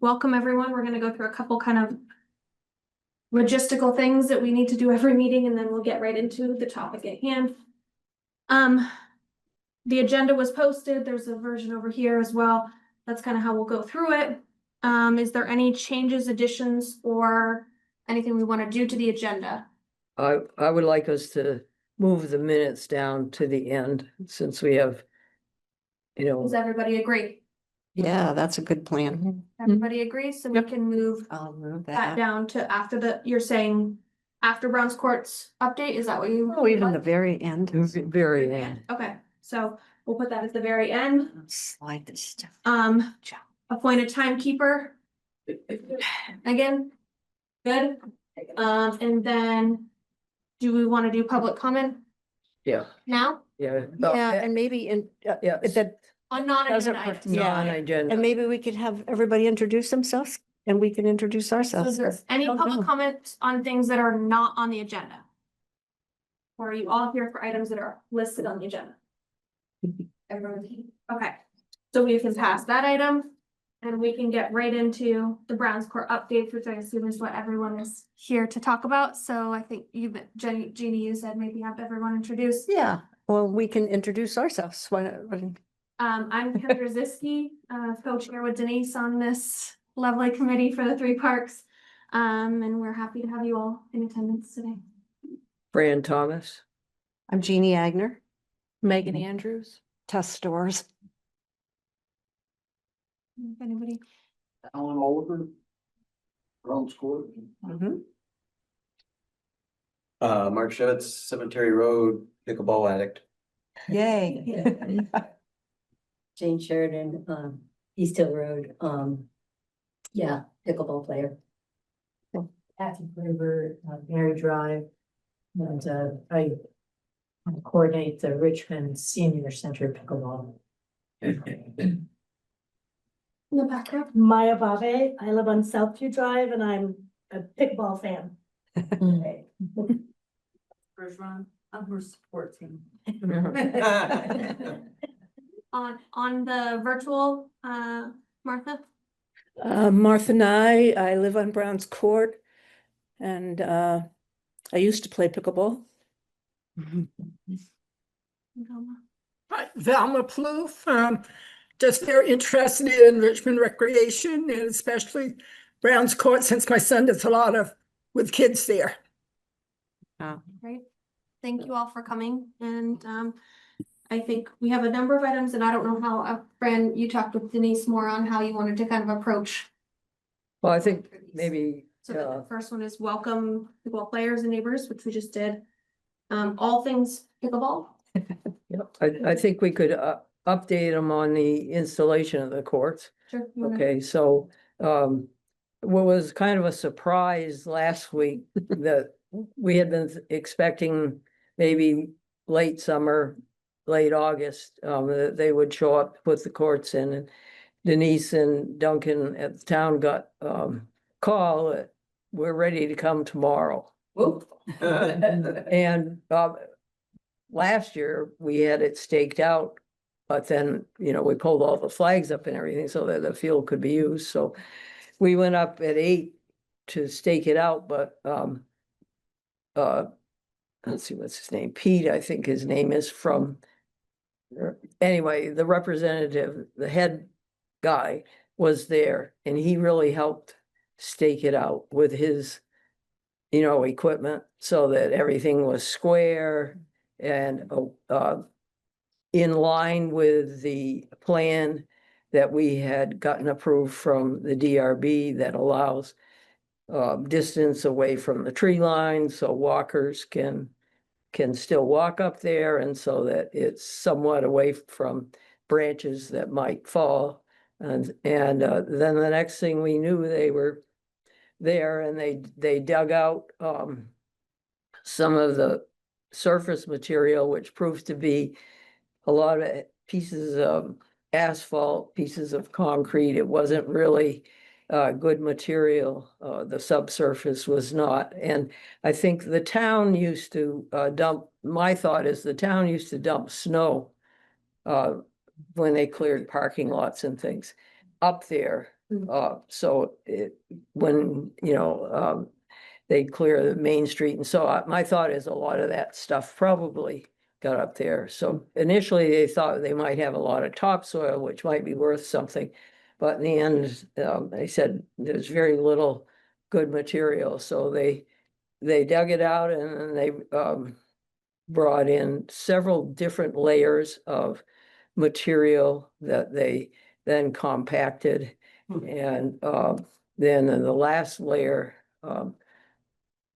welcome everyone. We're gonna go through a couple kind of logistical things that we need to do every meeting, and then we'll get right into the topic at hand. The agenda was posted. There's a version over here as well. That's kind of how we'll go through it. Is there any changes, additions, or anything we want to do to the agenda? I would like us to move the minutes down to the end, since we have, Does everybody agree? Yeah, that's a good plan. Everybody agrees, so we can move I'll move that that. down to after you're saying after Brown's Court's update, is that what you? Oh, even the very end. very end. Okay, so we'll put that at the very end. Slide this stuff. Appoint a timekeeper. Again, good. And then do we want to do public comment Yeah, now? yeah. Yeah, and maybe in, Yeah. that, On non-agenda Doesn't- items. yeah. Non-agenda. and maybe we could have everybody introduce themselves and we can introduce So ourselves. is there any Don't public know. comment on things that are not on the agenda? Or are you all here for items that are listed on the agenda? Everyone, okay, so we can pass that item. And we can get right into the Browns Court updates, which I assume is what everyone is here to talk about. So I think Jeannie, you said maybe have everyone introduced. Yeah, well, we can introduce ourselves. Why not? I'm Kim Brzezinski, co-chair with Denise on this lovely committee for the three parks. And we're happy to have you all in attendance today. Fran Thomas. I'm Jeannie Agner, Megan Andrews. Test Stores. If anybody, Alan Oliver. Brown's Court. Mark Shevitz, Cemetery Road, pickleball addict. Yay. Jane Sheridan, East Hill Road, yeah, pickleball player. Kathy River, Mary Drive, and I coordinate the Richmond Senior Center pickleball. in the background. Maya Bave, I live on Southview Drive and I'm a pickleball fan. Bergeron, I'm her support team. On the virtual, Martha? Martha Nye, I live on Brown's Court and I used to play pickleball. Hi, Velma Plouffe, just very interested in Richmond recreation and especially Brown's Court, since my son does a lot of with kids there. Great. Thank you all for coming. And I think we have a number of items, and I don't know how, Fran, you talked with Denise more on how you wanted to kind of approach. Well, I think maybe, So the first one is welcome pickleball players and neighbors, which we just did. All things pickleball. I think we could update them on the installation of the courts. Sure. you wanna- Okay, so what was kind of a surprise last week that we had been expecting maybe late summer, late August, that they would show up to put the courts in. And Denise and Duncan at the town got call that we're ready to come tomorrow. And last year we had it staked out, but then, we pulled all the flags up and everything so that the field could be used. So we went up at 8 to stake it out, but let's see, what's his name? Pete, I think his name is, from, anyway, the representative, the head guy was there, and he really helped stake it out with his, equipment so that everything was square and in line with the plan that we had gotten approved from the DRB that allows distance away from the tree line so walkers can still walk up there, and so that it's somewhat away from branches that might fall. And then the next thing we knew, they were there and they dug out some of the surface material, which proved to be a lot of pieces of asphalt, pieces of concrete. It wasn't really good material. The subsurface was not. And I think the town used to dump, my thought is the town used to dump snow when they cleared parking lots and things up there So when, they clear the main street, and so my thought is a lot of that stuff probably got up there. So initially they thought they might have a lot of topsoil, which might be worth something. But in the end, they said there's very little good material, so they dug it out and then they brought in several different layers of material that they then compacted. And then in the last layer,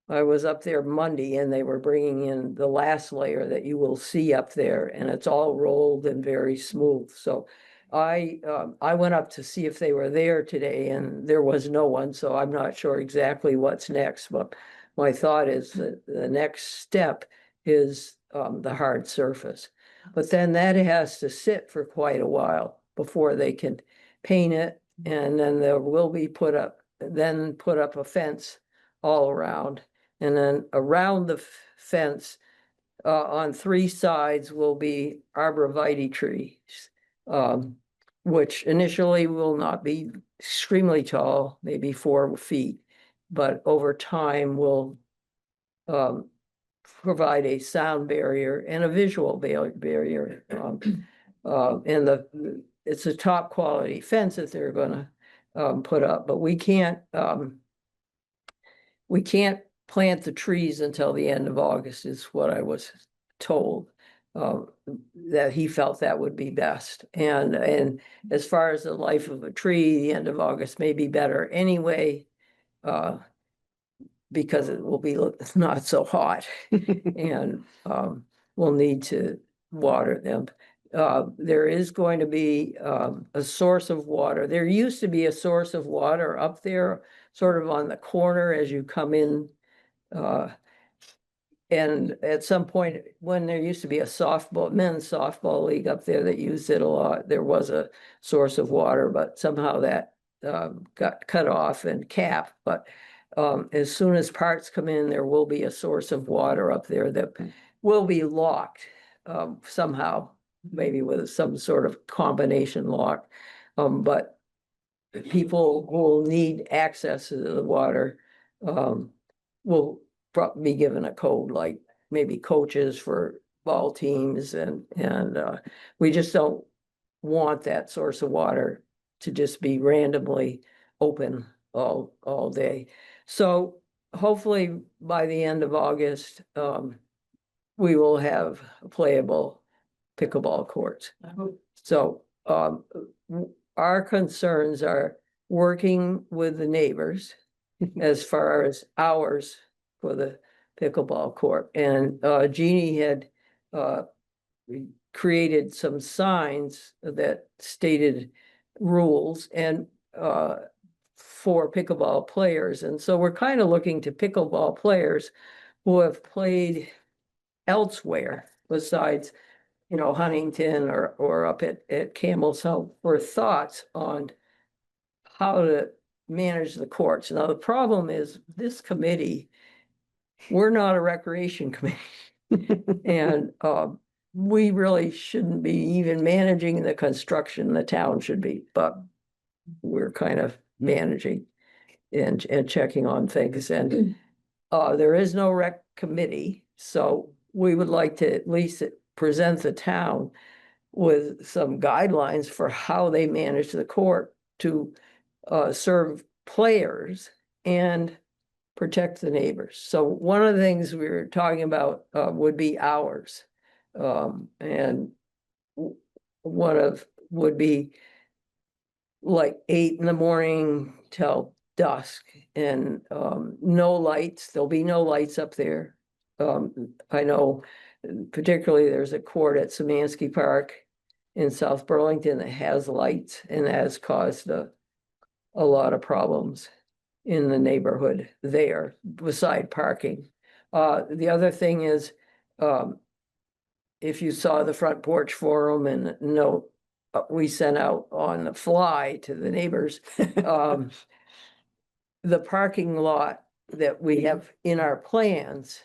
I was up there Monday and they were bringing in the last layer that you will see up there, and it's all rolled and very smooth. So I went up to see if they were there today and there was no one, so I'm not sure exactly what's next, but my thought is that the next step is the hard surface. But then that has to sit for quite a while before they can paint it, and then there will be put up a fence all around. And then around the fence, on 3 sides will be arborvitae trees, which initially will not be extremely tall, maybe 4 feet, but over time will provide a sound barrier and a visual barrier. And it's a top quality fence that they're gonna put up, but we can't plant the trees until the end of August is what I was told. That he felt that would be best. And as far as the life of a tree, the end of August may be better anyway, because it will be not so hot and we'll need to water them. There is going to be a source of water. There used to be a source of water up there, sort of on the corner as you come in. And at some point, when there used to be a men's softball league up there that used it a lot, there was a source of water, but somehow that got cut off and capped. But as soon as parts come in, there will be a source of water up there that will be locked somehow, maybe with some sort of combination lock. But people who will need access to the water will be given a code, like maybe coaches for ball teams, and we just don't want that source of water to just be randomly open all day. So hopefully by the end of August, we will have playable pickleball courts. So our concerns are working with the neighbors as far as hours for the pickleball court. And Jeannie had created some signs that stated rules and for pickleball players. And so we're kind of looking to pickleball players who have played elsewhere besides, Huntington or up at Campbell's Hill for thoughts on how to manage the courts. Now, the problem is this committee, we're not a recreation committee. And we really shouldn't be even managing the construction. The town should be, but we're kind of managing and checking on things. And there is no rec committee, so we would like to at least present the town with some guidelines for how they manage the court to serve players and protect the neighbors. So one of the things we were talking about would be hours. And would be like 8 a.m. till dusk, and no lights. There'll be no lights up there. I know particularly there's a court at Szymanski Park in South Burlington that has lights, and that has caused a lot of problems in the neighborhood there, beside parking. The other thing is, if you saw the Front Porch Forum and note we sent out on the fly to the neighbors, the parking lot that we have in our plans,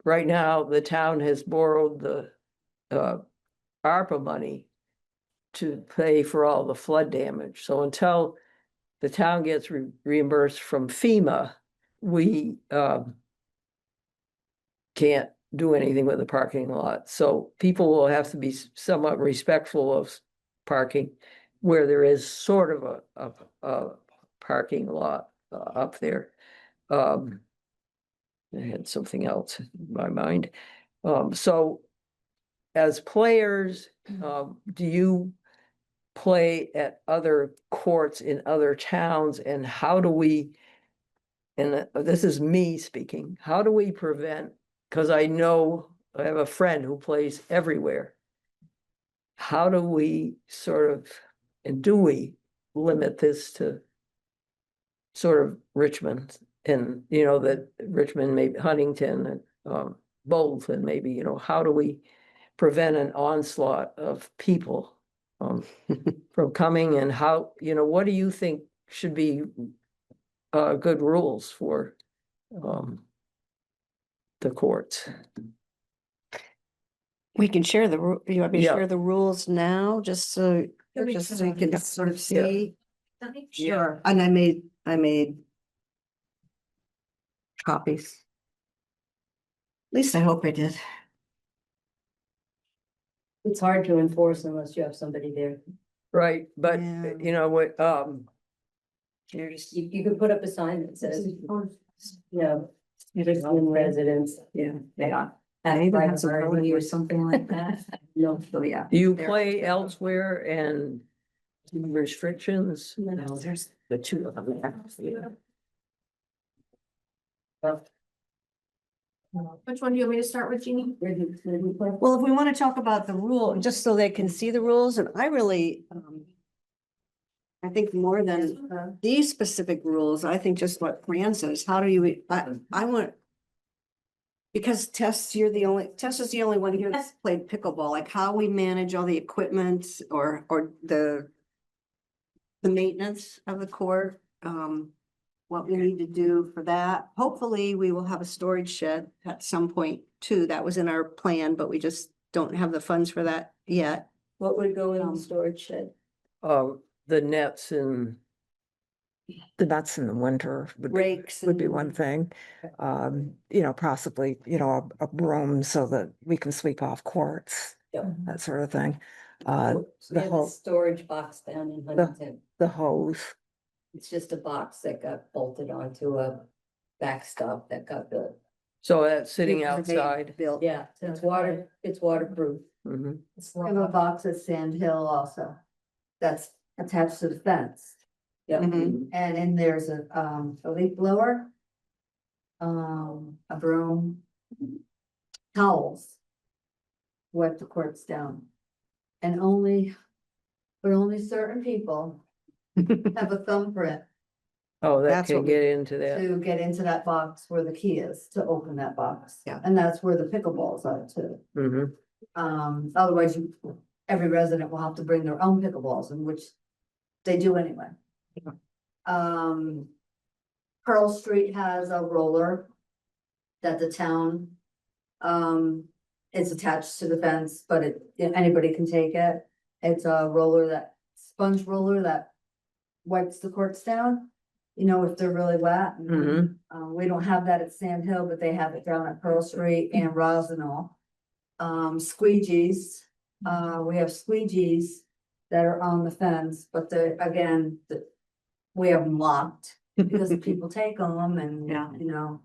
right now, the town has borrowed the ARPA money to pay for all the flood damage. So until the town gets reimbursed from FEMA, we, can't do anything with the parking lot. So people will have to be somewhat respectful of parking where there is sort of a parking lot up there. I had something else in my mind. So as players, do you play at other courts in other towns, and how do we, and this is me speaking, how do we prevent, because I know I have a friend who plays everywhere. How do we sort of, and do we limit this to sort of Richmond and, you know, that Richmond, maybe Huntington and both, and maybe, you know, how do we prevent an onslaught of people from coming, and how, you know, what do you think should be good rules for the courts? We can share you want me to Yeah. share the rules now, just so you can sort of Yeah. see? Sure, and I made copies. At least I hope I did. It's hard to enforce unless you have somebody there. Right, but Yeah. you know what, Here's, You could put up a sign that says, you know, Richmond residents. yeah, They are. They even have some Party or photos. something like that. No, oh, yeah. you There. play elsewhere and restrictions? No, there's the two of them there. Which one do you want me to start with, Jeannie? Well, if we want to talk about the rule, just so they can see the rules, and I really, I think more than these specific rules, I think just what Fran says, how do you, I want. Because Tess is the only one here that's played pickleball, like how we manage all the equipment or the maintenance of the court, what we need to do for that. Hopefully, we will have a storage shed at some point too. That was in our plan, but we just don't have the funds for that yet. What would go in the storage shed? The nets and The nuts in the winter Rakes would be and- one thing. You know, possibly, you know, a broom so that we can sweep off courts, Yep. that sort of thing. We The have a whole, storage box down in Huntington. the hose. It's just a box that got bolted onto a backstop that got built. so that's sitting They outside. Built. Yeah, it's waterproof. Mhm. We have a box at Sand Hill also, that's attached to the fence, Yeah. Mhm. and in there's a leaf blower. A broom. Towels. Wipe the courts down. And only certain people have a thumbprint Oh, that That's can what we- get into that. to get into that box where the key is, to open that box. Yeah. And that's where the pickleballs are too. Mhm. Otherwise every resident will have to bring their own pickleballs, in which they do anyway. Pearl Street has a roller that the town, is attached to the fence, but anybody can take it. It's a sponge roller that wipes the courts down, you know, if they're really wet. Mhm. We don't have that at Sand Hill, but they have it down at Pearl Street and Rosenau. Squeegees, we have squeegees that are on the fence, but we have them locked because people take them and, Yeah. you know.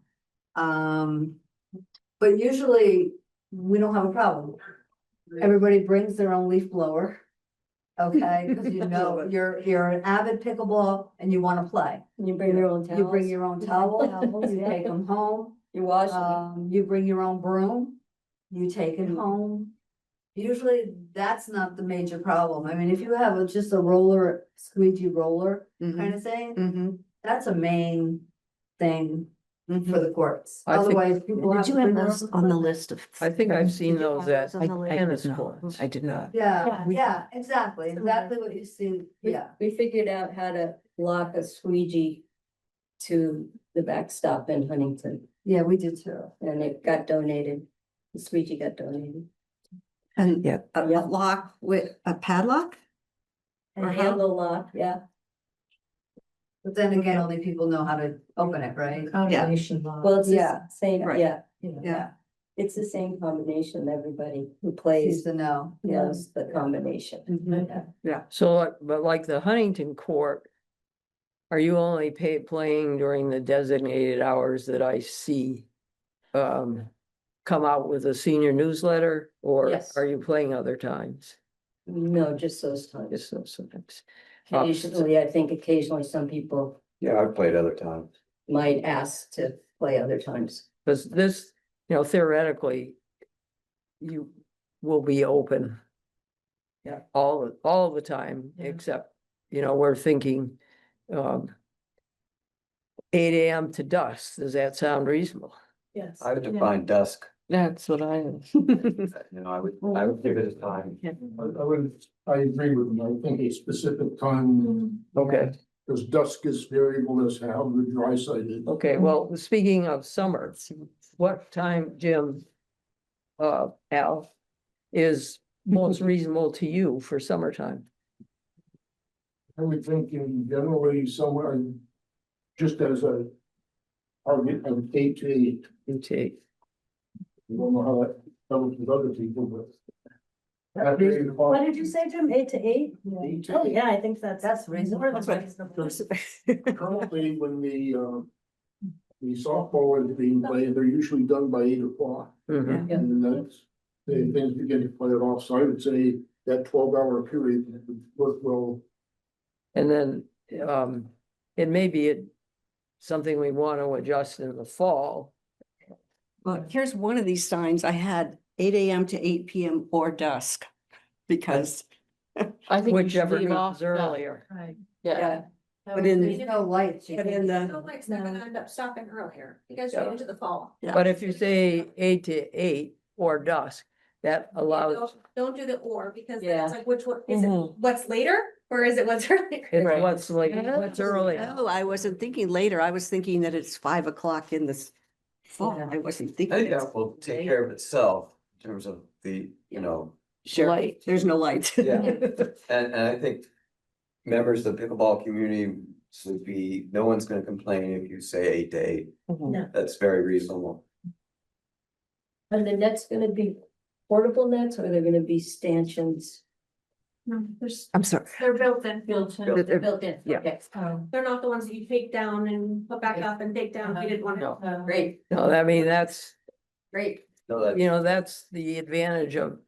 But usually we don't have a problem. Everybody brings their own leaf blower. Okay, because you know, you're an avid pickleball and you wanna play. You bring your own towels. You bring your own towels, you take them home. You wash them. You bring your own broom, you take it home. Usually, that's not the major problem. I mean, if you have just a roller, squeegee roller kind of thing, Mhm. that's a main thing Mhm. for the courts. I think- Otherwise, people have Did to you have bring their those own on the equipment. list of? I think I've seen Did you those have at on the list? tennis did not. courts. I did not. Yeah, exactly what you see, We- yeah. We figured out how to lock a squeegee to the backstop in Huntington, Yeah, we did too. and it got donated. The squeegee got donated. And Yeah. a lock with a padlock? A handle lock, yeah. But then again, only people know how to open it, right? Combination law. Well, it's the Yeah, same, right. yeah, Yeah, it's the same combination, everybody who seems plays to know. knows the combination. Mhm. Yeah. So, but like the Huntington court, are you only playing during the designated hours that I see? Come out with a senior newsletter, or Yes. are you playing other times? No, just those times. Just those sometimes. Occasionally, I think occasionally some people Yeah, I've played other times. might ask to play other times. Because this, theoretically, you will be open. Yeah. All the time, Yeah. except, we're thinking, 8 a.m. to dusk. Does that sound reasonable? Yes. I would define dusk, That's what I. I would give it a time. I agree with them. I think a specific time, Okay, because dusk is variable as how the dry side is. okay, well, speaking of summer, what time, Jim? Al, is most reasonable to you for summertime? I would think in generally somewhere, just as a target of 8 to 8. Okay. I don't know how that goes with other people, but. After 8 o'clock. What did you say, Jim? 8 to 8? 8 to Oh, 8. yeah, I think that's reasonable. more than reasonable. Currently, when the softball is being played, they're usually done by 8 o'clock. Mhm. And that's, the things begin to play it off, so I would say that 12-hour period would work well. And then, it may be something we want to adjust in the fall. Well, here's one of these signs. I had 8 a.m. to 8 p.m. or dusk. Because, I think you should Whichever leave off is that. earlier. Right. Yeah, but in, There's no lights. but in The the, lights are gonna end up stopping earlier, because you're into the fall. yeah. But if you say 8 to 8 or dusk, that allows, Don't do the or, because then Yeah. it's like, which one, is it Mhm. what's later, or is it what's earlier? it's Right. what's like, what's early. Oh, I wasn't thinking later. I was thinking that it's 5 o'clock in the fall. I wasn't I thinking. think it's- that will take care of itself in terms of the, Sure, Light. there's no light. Yeah. and I think members of the pickleball community would be, no one's gonna complain if you say 8 to 8. No. That's very reasonable. And the net's gonna be portable nets, or they're gonna be stanchions? No, I'm sorry. they're built in. Built in. They're- Built in, yeah. okay. They're not the ones that you take down and put back up and take down, if you didn't want to. No, Great, no, I mean, that's, great. No, that, that's the advantage of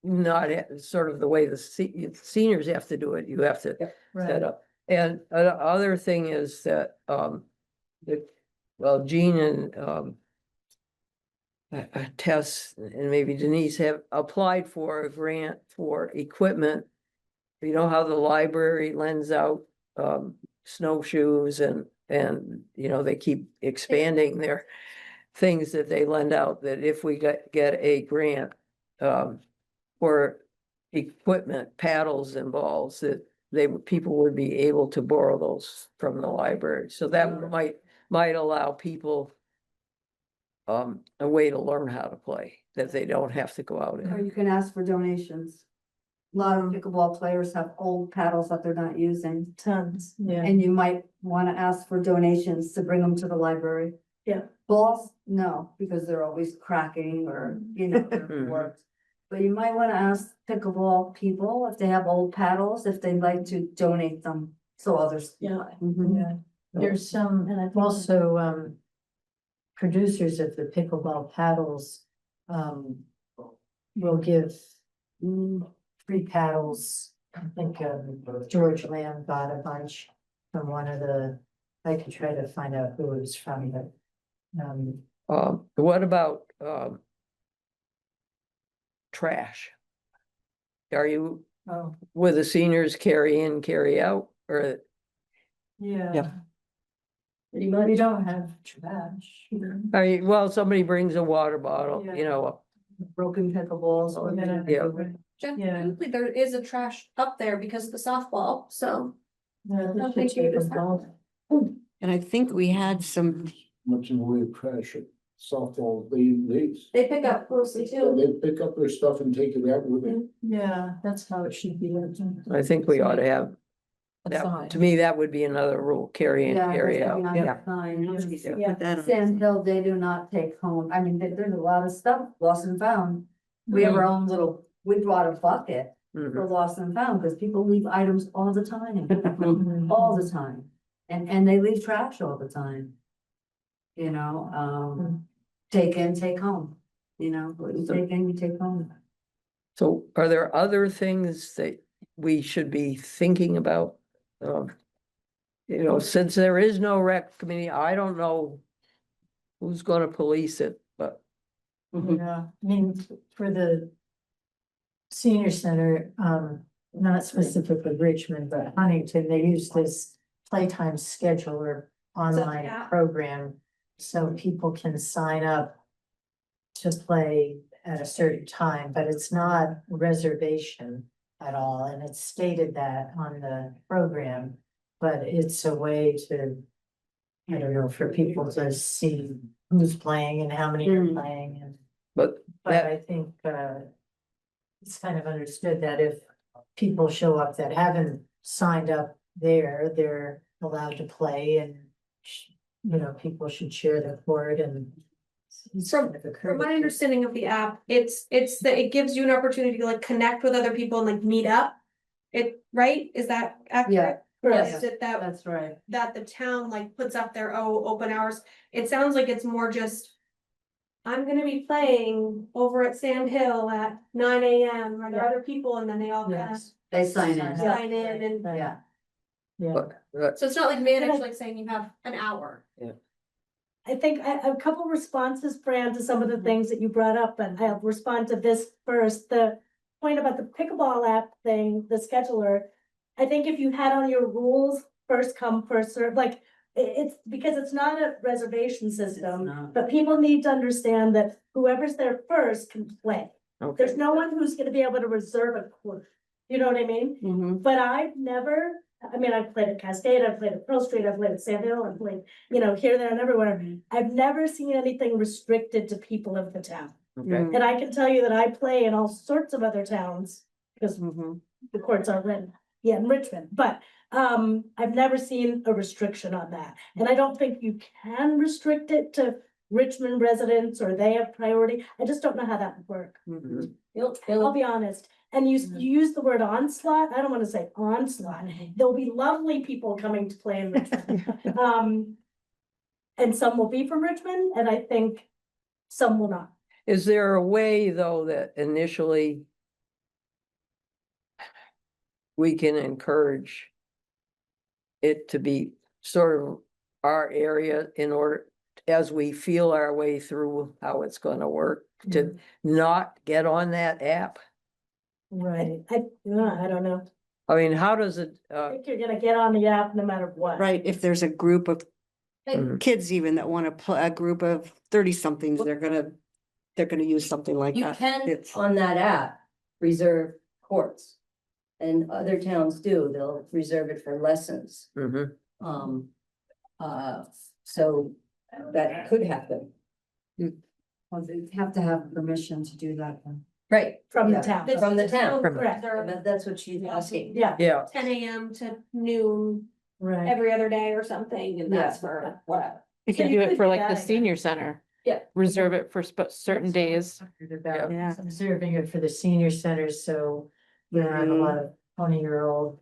not sort of the way the seniors have to do it. You have to set up. And other thing is that, Jean and, Tess and maybe Denise have applied for a grant for equipment. You know how the library lends out, snowshoes and, they keep expanding their things that they lend out, that if we get a grant, for equipment, paddles and balls, that people would be able to borrow those from the library. So that might allow people a way to learn how to play, that they don't have to go out Or and. you can ask for donations. A lot of pickleball players have old paddles that they're not using, Tons, yeah. and you might wanna ask for donations to bring them to the library. Yeah. Balls, no, because they're always cracking or, they're Mhm. warped. But you might wanna ask pickleball people if they have old paddles, if they'd like to donate them, so others. can Yeah. play. Mhm. There's some And I think- also producers of the pickleball paddles will give free paddles. I think George Lamb got a bunch from one of the, I could try to find out who it was from, but What about, trash? Are you, oh, with the seniors carry in, carry out, or? yeah. Pretty much. We don't have trash. Are you, well, somebody brings a water bottle, Broken pickleballs or. Yeah. Generally, there is a trash up there because of the softball, so. Yeah, they should take them And I think we had some, Much in the way of trash at softball, they They pick up mostly too. they pick up their stuff and take it out with them. Yeah, that's how it should be. I think we ought to have That, to me, that would be another rule, carry in, Yeah, carry that's out. on Yeah. the sign. Yeah, put that on. Sand Hill, they do not take home, I mean, there's a lot of stuff lost and found. We have our own little, we brought a bucket Mhm. for lost and found, because people leave items all the time, all the time. And they leave trash all the time. You know, take in, take home, you know, what you take in, you take home. So are there other things that we should be thinking about? You know, since there is no rec committee, I don't know who's gonna police it, but Yeah, I mean, for the senior center, not specifically Richmond, but Huntington, they use this playtime scheduler online yeah. program. So people can sign up to play at a certain time, but it's not reservation at all, and it's stated that on the program. But it's a way to, I don't know, for people to see who's playing and how many are playing, and but but that, I think, it's kind of understood that if people show up that haven't signed up there, they're allowed to play and, you know, people should share the court and. From my understanding of the app, it's that it gives you an opportunity to like connect with other people and like meet up. It, right? Is that accurate? Or Yes. is it that That's right. that the town like puts up their open hours? It sounds like it's more just. I'm gonna be playing over at Sand Hill at 9 AM. Are there other people? And then they all kind of Yes. They sign in. sign in and. Yeah. Yeah, So it's not like managed, like saying you have an hour. I think a couple responses, Fran, to some of the things that you brought up, and I'll respond to this first. The point about the pickleball app thing, the scheduler. I think if you had on your rules, first come, first serve, like, it's because it's not a reservation system. not. But people need to understand that whoever's there first can play. okay, There's no one who's gonna be able to reserve a court. You know what I mean? Mhm. But I've never, I mean, I've played at Cascade, I've played at Pearl Street, I've played at Sand Hill, I've played, you know, here, there, and everywhere. I've never seen anything restricted to people of the town. okay. And I can tell you that I play in all sorts of other towns, because Mhm. the courts aren't in, in Richmond, but I've never seen a restriction on that. And I don't think you can restrict it to Richmond residents, or they have priority. I just don't know how that would work. Mhm. I'll be honest. And you use the word onslaught. I don't want to say onslaught. There'll be lovely people coming to play in Richmond. And some will be from Richmond, and I think some will not. Is there a way, though, that initially we can encourage it to be sort of our area in order, as we feel our way through how it's gonna work, to not get on that app? right. I don't know. I mean, how does it, I think you're gonna get on the app no matter what. Right, if there's a group of Mhm. kids even that wanna play, a group of 30-somethings, they're gonna use something like You that. can, It's- on that app, reserve courts. And other towns do, they'll reserve it for lessons. Mhm. So that could happen. Well, they have to have permission to do that then. Right. From the Yeah. town. From the town. Correct. That's what she's asking. Yeah. Yeah, 10 AM to noon Right. every other day or something, and that's for whatever. You So can you do it could for do like that, the I guess. senior center. Yeah. Reserve it for certain days. About Yeah. observing it for the senior centers, so we don't have a lot of 20-year-old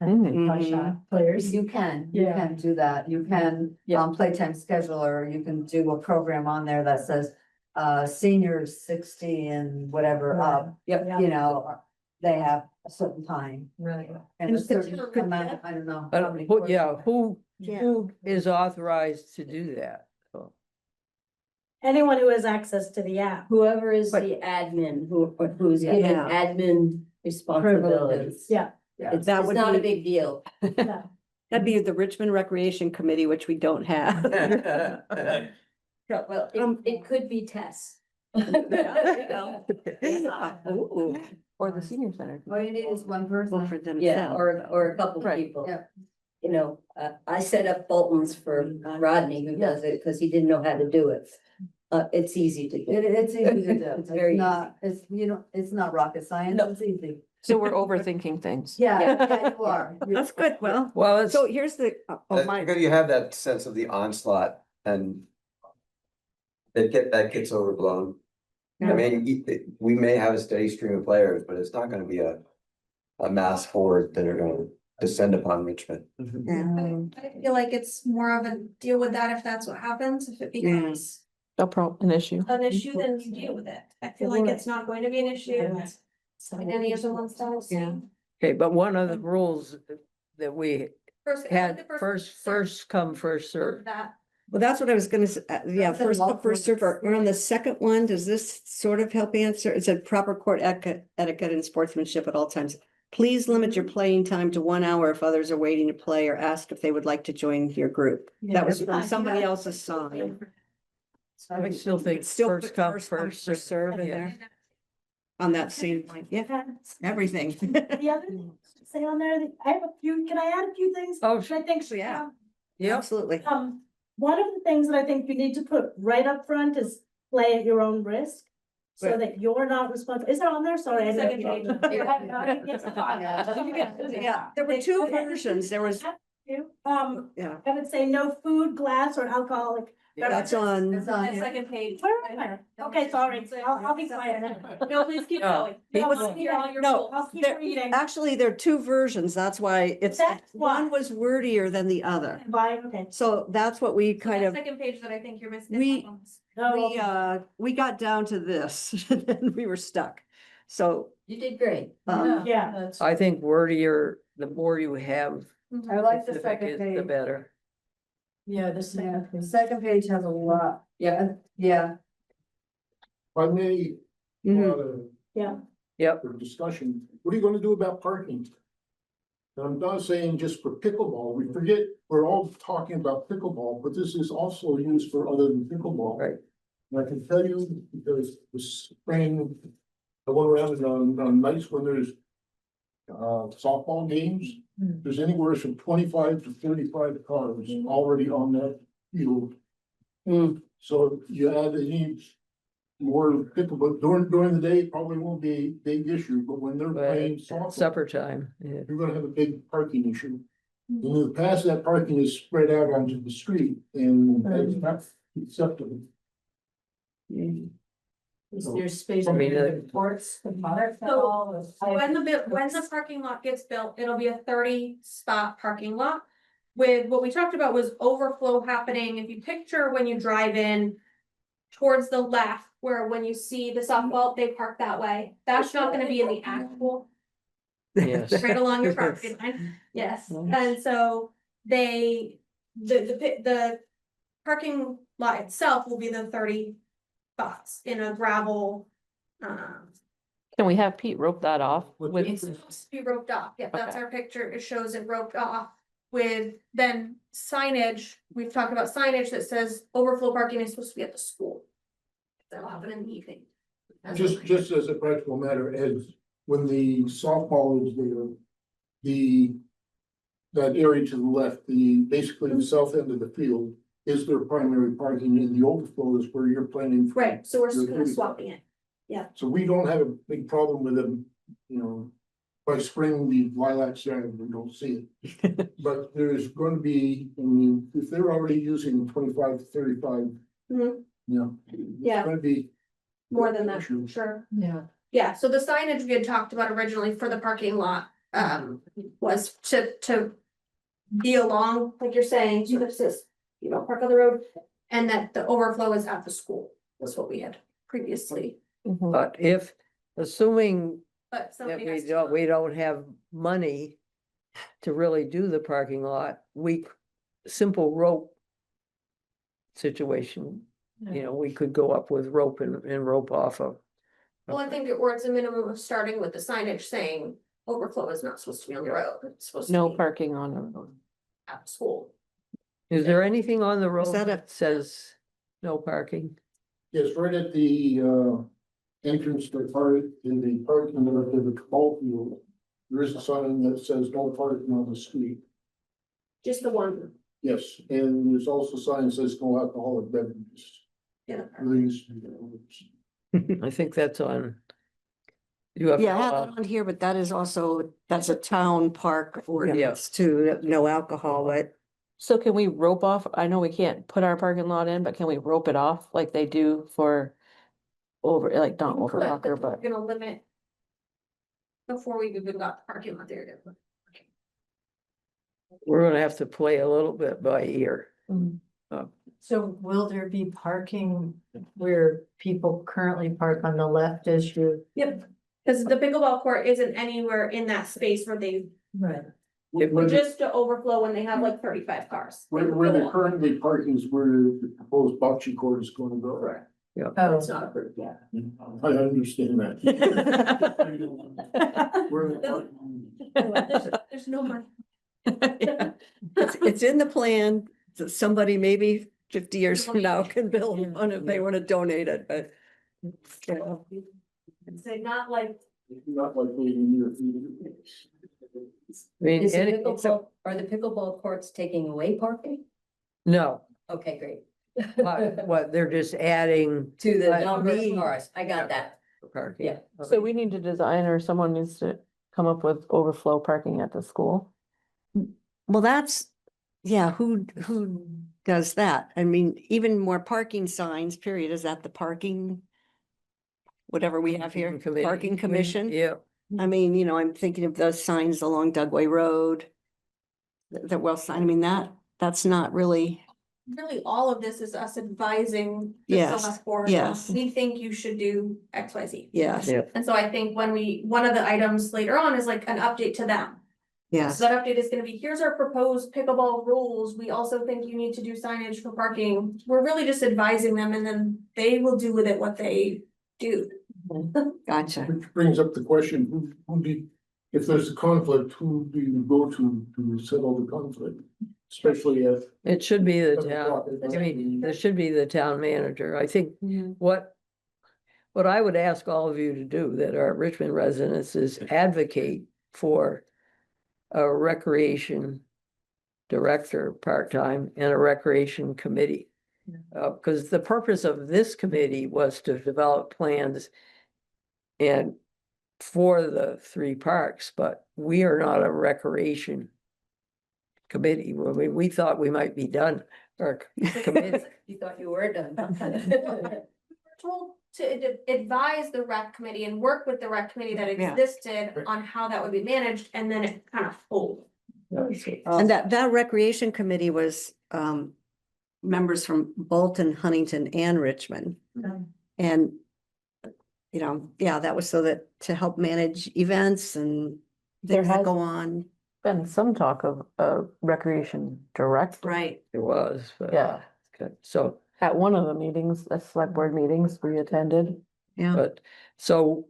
Mhm. players. You can Yeah. do that. You can, playtime scheduler, you can do a program on there that says, seniors 60 and whatever up. Yep. You know, they have a certain time Right. and a certain amount, I don't know. how but many who, courses. yeah, who Yeah. is authorized to do that? So, Anyone who has access to the app. Whoever is But- the admin, who's given Yeah. admin responsibilities. Yeah. It's That it's would not a be- big deal. That'd be the Richmond Recreation Committee, which we don't have. Well, it could be Tess. Ooh, Or the senior center. All you need is one person. well, for themselves. Yeah, or a couple Right. people. Yeah. You know, I set up Bolton's for Rodney, who does it, because he didn't know how to do it. It's easy to do. It's easy to do. It's very not, it's, you know, it's not rocket science, No. it's easy. So we're overthinking things. Yeah, you are. That's good. Well, Well, it's, so here's the, oh, my, Because you have that sense of the onslaught and that gets overblown. I mean, we may have a steady stream of players, but it's not gonna be a mass horde that are gonna descend upon Richmond. I feel like it's more of a deal with that if that's what happens, if it becomes An issue. an issue, then you deal with it. I feel like it's not going to be an issue. And any of the ones that I've seen. okay, but one of the rules that we First, had, first come, first served. That, well, that's what I was gonna say. Yeah, That's a first, lot come, first serve. Or on the second one, does this sort of help answer? It said proper court etiquette and sportsmanship at all times. Please limit your playing time to 1 hour if others are waiting to play, or ask if they would like to join your group. That was from somebody else's sign. I still think Still first put come, first come, first first serve in yeah. there. On that same line, yeah, everything. The other thing to say on there, that I have a few, can I add a few things? Oh, that I think, so yeah. um, Yep. Absolutely. one of the things that I think you need to put right up front is play at your own risk. So Right. that you're not responsible. Is it on there? Sorry. I Second didn't- page. Yeah. There were two versions. There was, Yeah, yeah, I would say no food, glass or alcoholic. that's on. It's on that here. second page. Where am I? Okay, sorry. I'll be quiet. No, please keep No. going. He No, was- I'll hear all your no, rules. I'll keep There- reading. Actually, there are two versions. That's why it's, That's why. one was wordier than the other. Bye, okay. So that's what we kind That of, second page that I think you're missing. we got down to this and we were stuck. So, You did great. Yeah. I think wordier, the more you have I like the specific second is, the page. better. Yeah, the Yeah, the second page has a lot. Yeah, yeah. If I may, mhm. Yep, for discussion, what are you gonna do about parking? And I'm not saying just for pickleball, we forget, we're all talking about pickleball, but this is also used for other than pickleball. Right. And I can tell you, because the spring, I went around on nights when there's softball games, there's anywhere from 25 to 35 cars already on that field. So you add any more pickleball, during the day, it probably won't be a big issue, but when they're playing but softball, supper time, yeah. you're gonna have a big parking issue. And in the past, that parking is spread out onto the street and that's not acceptable. Is there space I for mean, the ports, the mother? So when the parking lot gets built, it'll be a 30-spot parking lot. With what we talked about was overflow happening. If you picture when you drive in towards the left, where when you see the softball, they park that way. That's not gonna be in the actual, Yes. right along your property line. Yes, and so the parking lot itself will be the 30 spots in a gravel. Can we have Pete rope that off with, It's supposed to be roped off. Yeah, that's Okay. our picture. It shows it roped off with then signage. We've talked about signage that says overflow parking is supposed to be at the school. That'll happen in the evening. Just as a practical matter, as when the softball is there, that area to the left, basically the south end of the field is their primary parking, and the overflow is where you're planning. Right, so we're You're just gonna pretty- swapping it. So we don't have a big problem with them, by spring, the lilacs there, we don't see it. But there's gonna be, if they're already using 25 to 35. Mhm. Yeah. Yeah. It's gonna be. More than that, Sure. sure. Yeah. Yeah, so the signage we had talked about originally for the parking lot, was to be along, like you're saying, so this is, park on the road. And that the overflow is at the school, was what we had previously, But if, assuming but that somebody we has to. don't have money to really do the parking lot, simple rope situation, we could go up with rope and rope off of. Well, I think or it's a minimum of starting with the signage saying overflow is not supposed to be on the road, it's supposed to no be parking on the road? at school. Is there anything on the road that a- that says no parking? Yes, right at the entrance to the parking lot to the ball field. There is a sign that says no parking on the street. Just the one, Yes, and there's also a sign that says no alcoholic beverages. yeah. Please. I think that's on. You have. Yeah, I have that on here, but that is also, that's a town park ordinance too, no alcohol, but So can we rope off? I know we can't put our parking lot in, but can we rope it off like they do for over, like not over soccer, We're but gonna limit. Before we even got the parking lot there. We're gonna have to play a little bit by ear. So will there be parking where people currently park on the left as you? Yep, because the pickleball court isn't anywhere in that space where they, Right. just to overflow when they have like 35 cars. Where they're currently parking is where the proposed bocce court is gonna go. Right. Oh, It's not approved yet. I understand that. Where the parking- There's no money. it's in the plan. So somebody maybe 50 years from now can build one if they want to donate it, but. Yeah. Say not like, Not like waiting here. I mean, Is the any- pickleball, are the pickleball courts taking away parking? no, Okay, great. what, they're just adding To the I number of mean- cars, I got that. parking. Yeah. so we need to design or someone needs to come up with overflow parking at the school. Well, that's, yeah, who does that? I mean, even more parking signs, period. Is that the parking? Whatever we have here, Committee. parking commission? Yeah, I mean, you know, I'm thinking of those signs along Dugway Road. That well sign, I mean, that's not really, really all of this is us advising the Yes, select board. yes. We think you should do X, Y, Z. yes, yeah. And so I think one of the items later on is like an update to them. yes, So that update is gonna be, here's our proposed pickleball rules. We also think you need to do signage for parking. We're really just advising them and then they will do with it what they do. gotcha. Which brings up the question, if there's a conflict, who do you go to settle the conflict? Especially if. It should be the 7 town, o'clock at I mean, there should be the town manager. I think Mhm. what I would ask all of you to do that are Richmond residents is advocate for a recreation director part-time and a recreation committee. Because the purpose of this committee was to develop plans and for the 3 parks, but we are not a recreation committee. We thought we might be done, or committee. You thought you were done. We're told to advise the rec committee and work with the rec committee that Yeah. existed on how that would be managed, and then it kind of folded. And that recreation committee was, members from Bolton, Huntington and Richmond. And, you know, yeah, that was so that to help manage events and There things that has- go on. Been some talk of a recreation director. Right. It was, but. Yeah. Okay, so, At one of the meetings, the select board meetings we attended. Yeah. but, so.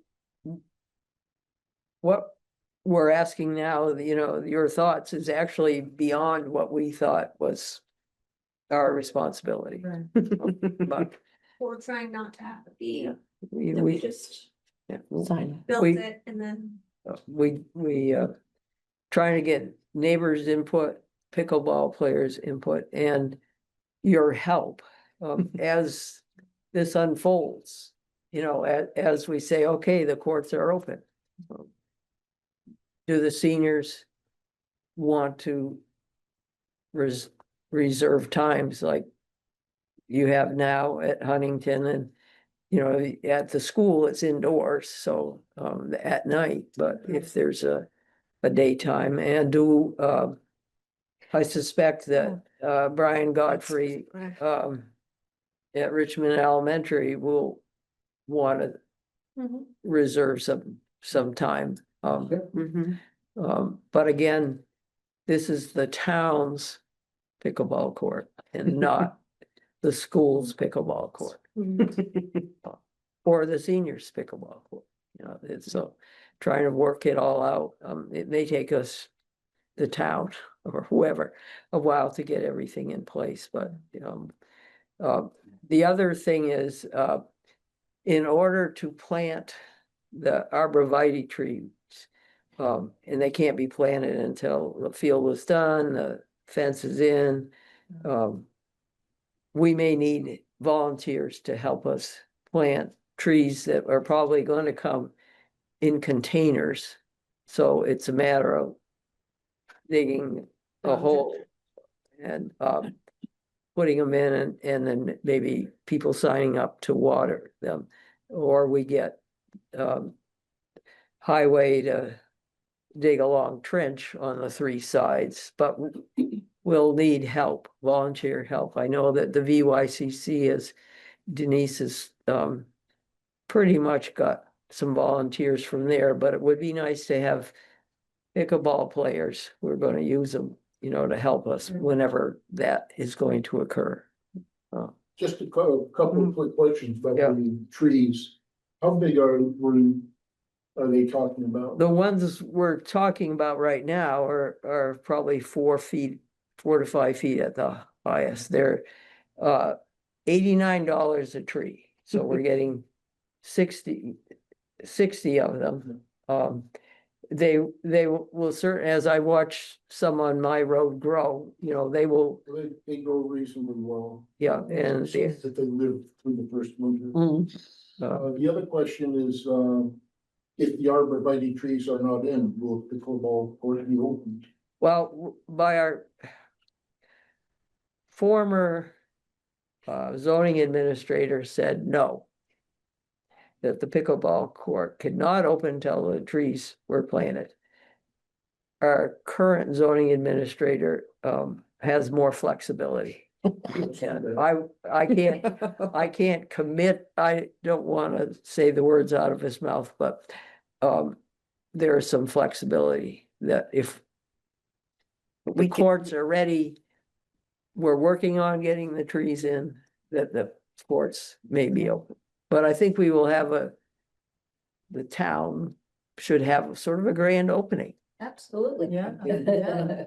What we're asking now, you know, your thoughts is actually beyond what we thought was our responsibility. But We're trying not to have it be, we, that we we, just yeah, Sign. built We- it and then. we trying to get neighbors' input, pickleball players' input, and your help as this unfolds. You know, as we say, okay, the courts are open. Do the seniors want to reserve times like you have now at Huntington and, you know, at the school, it's indoors, so at night, but if there's a daytime and I suspect that Brian Godfrey at Richmond Elementary will want to reserve some time. Mhm. But again, this is the town's pickleball court and not the school's pickleball court. Or the seniors pickleball court, you know, it's so trying to work it all out. It may take us, the town or whoever, a while to get everything in place, but the other thing is, in order to plant the arborvitae trees, and they can't be planted until the field is done, the fence is in. We may need volunteers to help us plant trees that are probably going to come in containers. So it's a matter of digging a hole and putting them in and then maybe people signing up to water them. Or we get highway to dig a long trench on the three sides, but we'll need help, volunteer help. I know that the VYCC is, Denise has pretty much got some volunteers from there, but it would be nice to have pickleball players. We're going to use them, you know, to help us whenever that is going to occur. Just a couple of quick questions about Yeah. the trees. How big are they talking about? The ones we're talking about right now are probably 4 to 5 feet at the highest. They're $89 a tree. So we're getting 60 of them. They will certainly, as I watch some on my road grow, you know, they will, They grow reasonably well. yeah, and It seems that they live through the first winter. Mm. The other question is, if the arborvitae trees are not in, will the pickleball court be opened? well, by our former zoning administrator said no, that the pickleball court could not open until the trees were planted. Our current zoning administrator has more flexibility. And I can't commit, I don't want to say the words out of his mouth, but there is some flexibility that if the courts are ready, we're working on getting the trees in, that the courts may be open. But I think we will have the town should have sort of a grand opening. Absolutely. Yeah.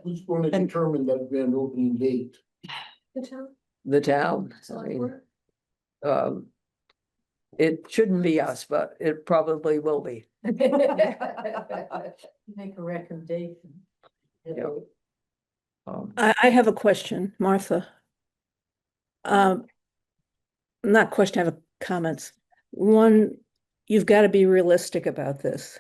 Who's going to determine that grand opening date? The town, The town, I mean, it shouldn't be us, but it probably will be. Make a recommendation. Yeah. I have a question, Martha. Not question, I have comments. One, you've got to be realistic about this.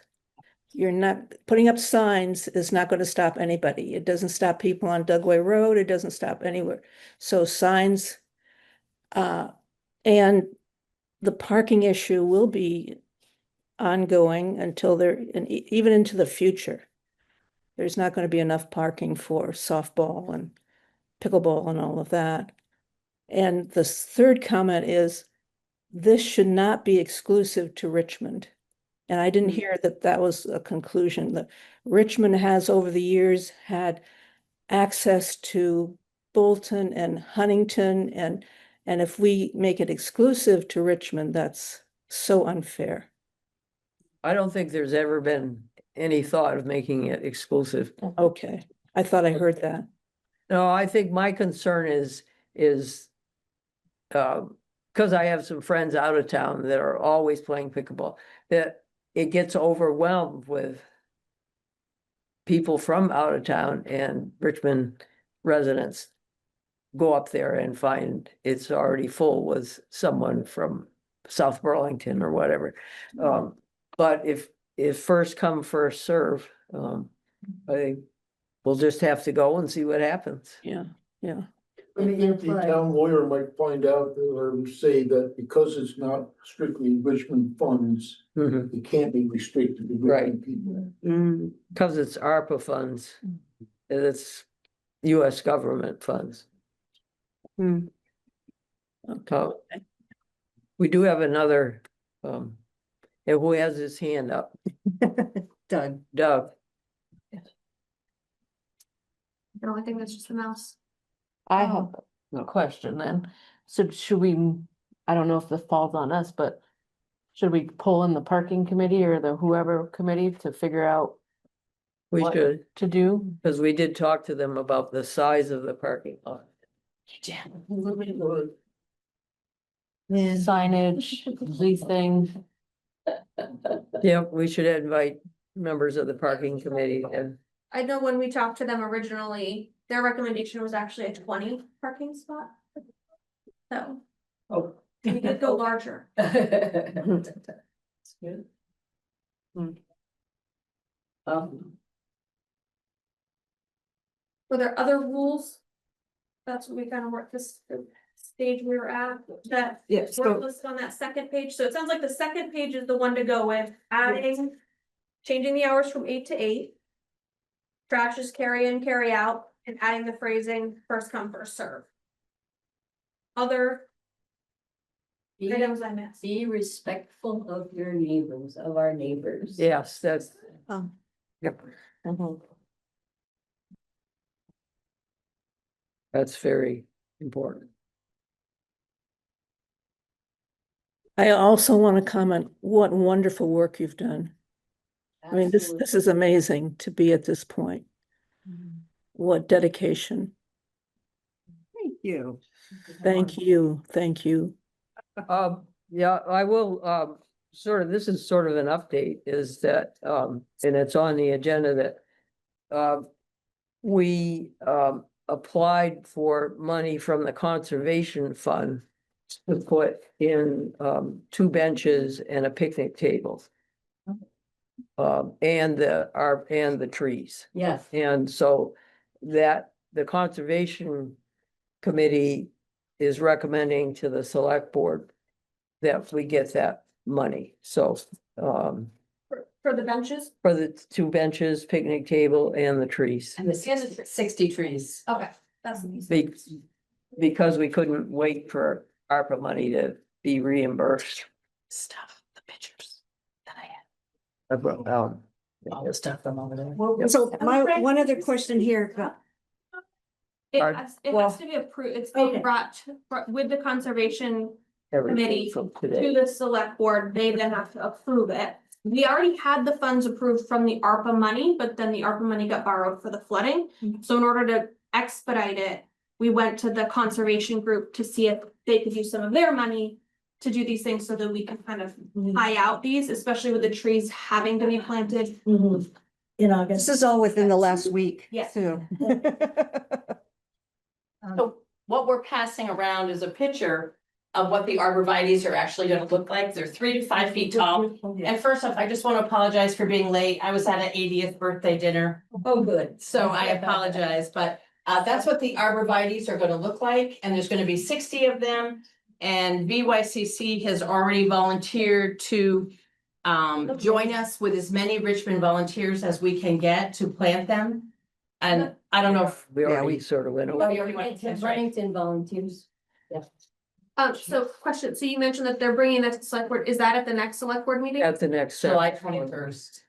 You're not, putting up signs is not going to stop anybody. It doesn't stop people on Dugway Road. It doesn't stop anywhere. So signs, and the parking issue will be ongoing until and even into the future. There's not going to be enough parking for softball and pickleball and all of that. And the third comment is, this should not be exclusive to Richmond. And I didn't hear that was a conclusion. That Richmond has over the years had access to Bolton and Huntington, and if we make it exclusive to Richmond, that's so unfair. I don't think there's ever been any thought of making it exclusive. Okay, I thought I heard that. No, I think my concern is because I have some friends out of town that are always playing pickleball, that it gets overwhelmed with people from out of town, and Richmond residents go up there and find it's already full with someone from South Burlington or whatever. But if first come, first serve, I think we'll just have to go and see what happens. Yeah. I think the town lawyer might find out or say that because it's not strictly Richmond funds, it can't be restricted to Richmond people. Because it's ARPA funds, and it's US government funds. Okay. We do have another, and who has his hand up? Doug. Doug. no, I think that's just the mouse. I have a question then. So should we, I don't know if this falls on us, but should we pull in the parking committee or the whoever committee to figure out We what should, to do? because we did talk to them about the size of the parking lot. Signage, these things. Yeah, we should invite members of the parking committee and I know when we talked to them originally, their recommendation was actually a 20 parking spot. So Oh. we could go larger. That's good. Were there other rules? That's what we kind of worked this, the stage we were at, that Yeah, were listed on that second page. So it sounds like the second page is the one to go with, adding, changing the hours from 8 to 8. Trash is carry in, carry out, and adding the phrasing first come, first serve. Other items I missed. Be respectful of your neighbors, of our neighbors. Yes, that's, Yep. that's very important. I also want to comment, what wonderful work you've done. I mean, this Absolutely. is amazing to be at this point. What dedication. Thank you. Thank you, thank you. Yeah, I will, this is sort of an update, is that, and it's on the agenda that we applied for money from the conservation fund to put in 2 benches and a picnic table. And the trees. Yes. And so that the conservation committee is recommending to the select board that we get that money. So, For the benches? for the 2 benches, picnic table and the trees. And the 60 trees. Okay, that's easy. Because we couldn't wait for ARPA money to be reimbursed. Stuff, the pictures that I had, About, all the stuff from over there. So my, one other question here, It Are- has to be approved, it's being brought with the conservation everything committee from to today. the select board, they then have to approve it. We already had the funds approved from the ARPA money, but then the ARPA money got borrowed for the flooding. So in order to expedite it, we went to the conservation group to see if they could use some of their money to do these things so that we can kind of high out these, especially with the trees having to be planted. In August. this is all within the last week. Yes. too. So what we're passing around is a picture of what the arborvitae's are actually gonna look like. They're 3 to 5 feet tall. And first off, I just want to apologize for being late. I was at an 80th birthday dinner. Oh, good. So I apologize, but that's what the arborvitae's are gonna look like, and there's gonna be 60 of them. And VYCC has already volunteered to join us with as many Richmond volunteers as we can get to plant them. And I don't know if. We already sort of went Oh, over. you already went, that's right. Bennington volunteers. So question, so you mentioned that they're bringing that to select board, is that at the next select board meeting? At the next. July September. 21st.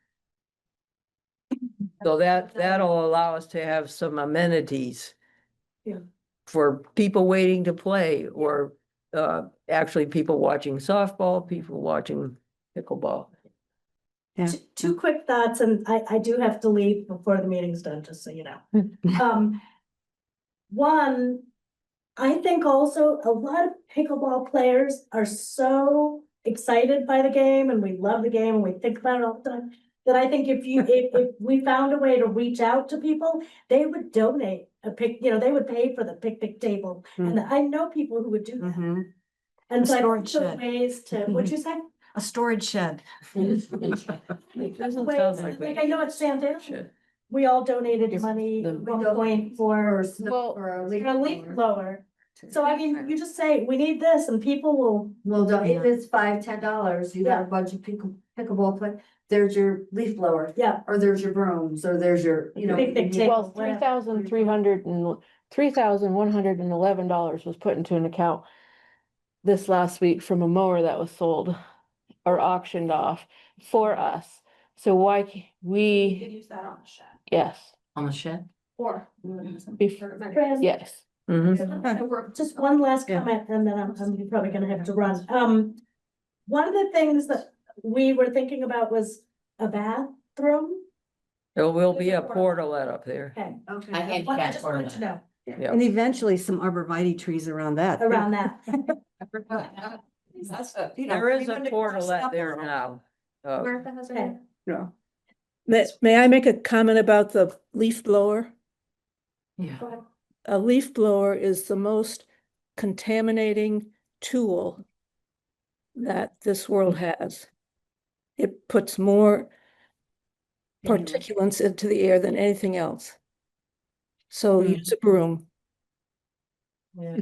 So that'll allow us to have some amenities. Yeah. For people waiting to play, or actually people watching softball, people watching pickleball. Two quick thoughts, and I do have to leave before the meeting's done, just so you know. One, I think also a lot of pickleball players are so excited by the game and we love the game and we think about it all the time. That I think if we found a way to reach out to people, they would donate they would pay for the picnic table. And I know people who would do that. And so I think Storage there's shed. ways to, what'd you say? A storage shed. It doesn't Ways, sound like like I know it's Santander. should. We all donated money at one point for Well, a leaf blower. So I mean, you just say, we need this, and people will. Well, if it's $5, $10, you got a bunch of pickleball play, there's your leaf blower. Yeah. Or there's your brooms, or there's your, Picnic table. well, $3,111 was put into an account this last week from a mower that was sold or auctioned off for us. So why You could we, use that on the shed, yes, On the shed? or. yes. Mhm. Just one last comment, and then I'm probably gonna have to run. One of the things that we were thinking about was a bathroom. There will be a portalet up there. Okay. I Well, I handicap just wanted to know Yeah. And eventually some arborvitae trees around that. around that. You know, There is a even to cross portalet up there on. now. Martha has her Okay. hand. Yeah. May I make a comment about the leaf blower? Yeah. Go ahead. A leaf blower is the most contaminating tool that this world has. it puts more particulates into the air than anything else. So use a broom. Yeah,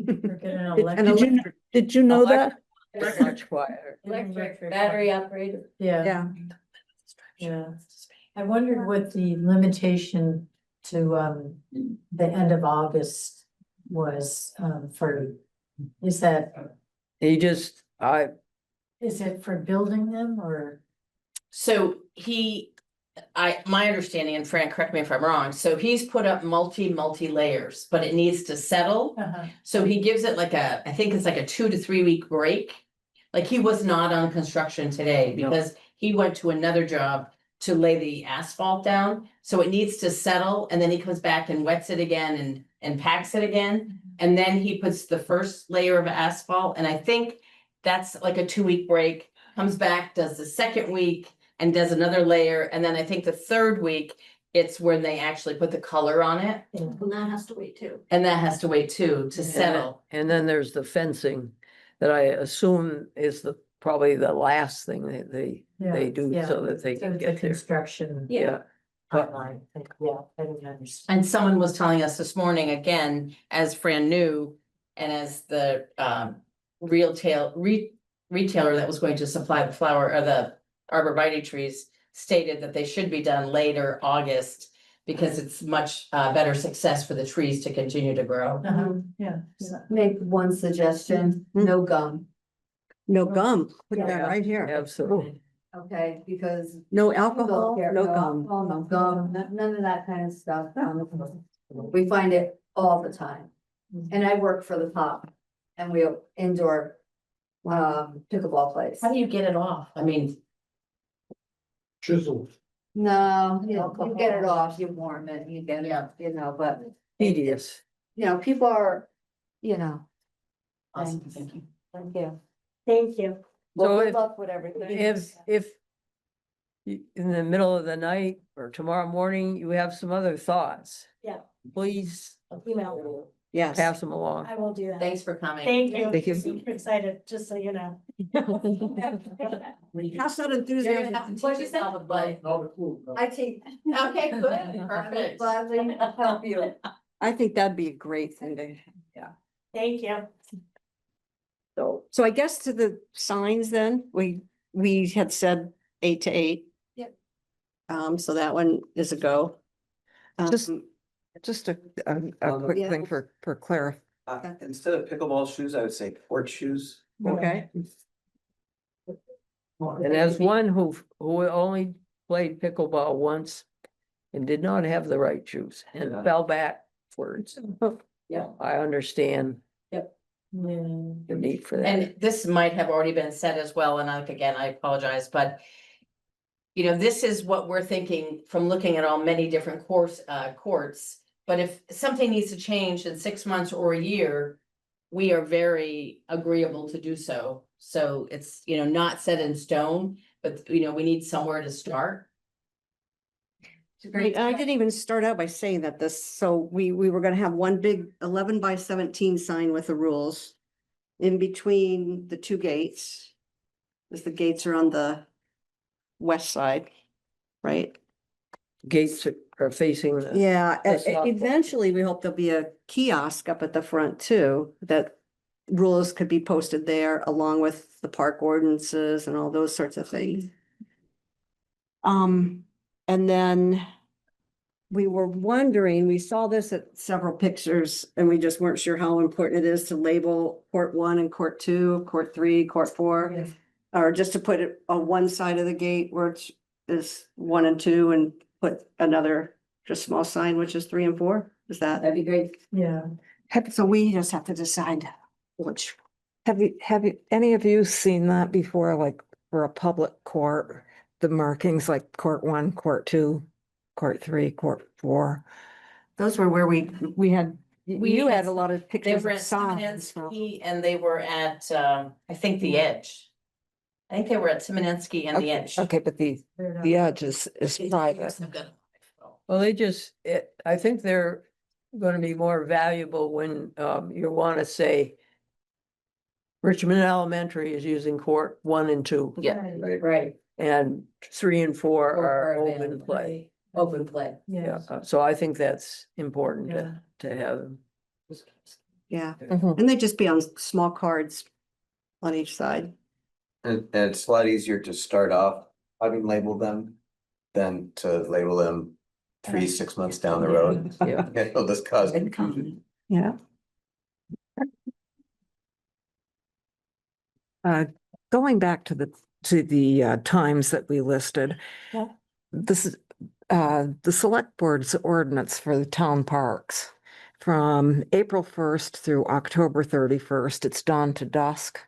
we're getting Did you know that? It's much quieter. Electric, battery operated. Yeah, Yeah, yeah. I wondered what the limitation to the end of August was for, is that, He just, is it for building them or? So my understanding, and Fran, correct me if I'm wrong, so he's put up multi layers, but it needs to settle. So he gives it like I think it's like a 2 to 3 week break. Like he was not on construction today because he went to another job to lay the asphalt down. So it needs to settle and then he comes back and wets it again and packs it again. And then he puts the first layer of asphalt. And I think that's like a 2 week break, comes back, does the second week and does another layer. And then I think the third week, it's when they actually put the color on it. And that has to wait too. And that has to wait too, to settle. and then there's the fencing that I assume is probably the last thing that they do so that they can The get there. construction. Yeah. Timeline, yeah, I didn't understand. And someone was telling us this morning, again, as Fran knew, and as the retailer that was going to supply the flower or the arborvitae trees stated that they should be done later August because it's much better success for the trees to continue to grow. Yeah. Make one suggestion, no gum, no gum, put that Yeah. right here. Absolutely. okay, because. No alcohol, People no care- gum. alcohol, no gum, none of that kind of stuff. We find it all the time. And I work for the pop and we have indoor pickleball place. How do you get it off? I mean, Chisel. No, you get it off, you warm it, you get it, but, Tedious. people are, awesome, thank you. Thank you. Thank you. Well, So good if- luck with everything. If in the middle of the night or tomorrow morning, you have some other thoughts. Yeah. Please Email. Yes. pass them along. I will do that. Thanks for coming. Thank you. Thank you. Super excited, just so you know. How's that enthusiasm? What'd you say? I take. Okay, good, I will perfect. gladly help you. I think that'd be a great thing to. Thank you. So I guess to the signs then, we had said 8 to 8. Yep. So that one is a go. Just a quick Yeah. thing for clarif. Instead of pickleball shoes, I would say court shoes. Okay. And as one who only played pickleball once and did not have the right shoes and fell backwards. Yeah. I understand Yeah. the need for that. And this might have already been said as well, and again, I apologize, but. This is what we're thinking from looking at all many different courts. But if something needs to change in 6 months or a year, we are very agreeable to do so. So it's, not set in stone, but we need somewhere to start. I didn't even start out by saying that so we were gonna have one big 11 by 17 sign with the rules. In between the two gates. As the gates are on the west side, right? Gates are facing the. Yeah, That's not- eventually we hope there'll be a kiosk up at the front too, that rules could be posted there along with the park ordinances and all those sorts of things. And then we were wondering, we saw this at several pictures and we just weren't sure how important it is to label court 1 and court 2, court 3, court 4. Yes. Or just to put it on one side of the gate where it is 1 and 2 and put another just small sign, which is 3 and 4. Is that? That'd be great. Yeah. So we just have to decide which. Have you, any of you seen that before, like for a public court, the markings like court 1, court 2, court 3, court 4? Those were where we had, you had a lot of They pictures were of at signs. Simonensky and they were at, I think the Edge. I think they were at Simonensky and the Edge. Okay, but the edge is private. Well, I think they're gonna be more valuable when you wanna say. Richmond Elementary is using court 1 and 2. Yeah, Right. And 3 and 4 Or are open available. play. Open play. Yeah, so I think that's important to have them. Yeah, Mhm. and they just be on small cards on each side. And it's a lot easier to start off having labeled them than to label them 3, 6 months down the road. Yeah. It'll just cause confusion. Yeah. Going back to the times that we listed. Yeah. This is the select board's ordinance for the town parks. From April 1st through October 31st, it's dawn to dusk.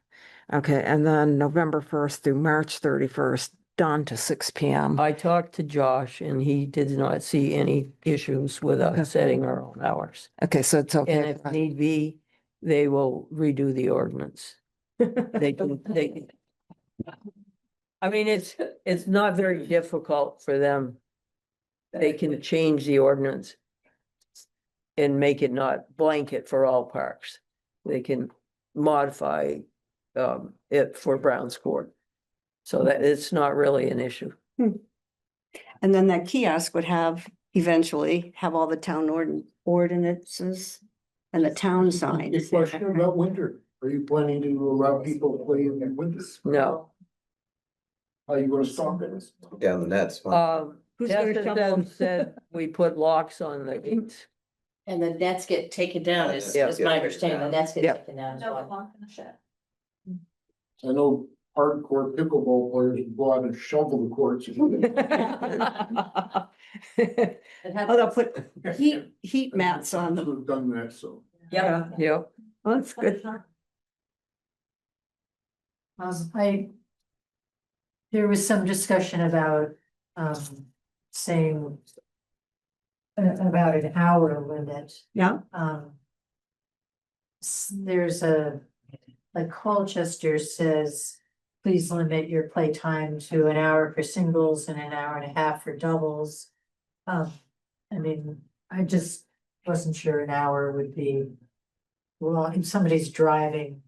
Okay, and then November 1st through March 31st, dawn to 6 p.m. I talked to Josh and he did not see any issues with Okay. us setting our own hours. Okay, so it's And okay. if need be, they will redo the ordinance. They can. I mean, it's not very difficult for them. They can change the ordinance and make it not blanket for all parks. They can modify it for Brown's Court. So that it's not really an issue. And then that kiosk would eventually have all the town ordinances and the town Good signs. question about winter. Are you planning to allow people to play in the winter? No. Are you gonna stop it? Down the nets. Who's gonna Justin shovel? said we put locks on the gates. And the nets get taken down is Yeah. my understanding, the nets get Yeah. taken down as No well. lock in the shed. I know hardcore pickleball players go out and shovel the courts. Oh, they'll put heat mats on them. Who've done that, so. Yeah. Yep. Well, that's good. There was some discussion about, saying about an hour limit. Yeah. There's like Colchester says, please limit your play time to an hour for singles and an hour and a half for doubles. I mean, I just wasn't sure an hour would be, well, if somebody's driving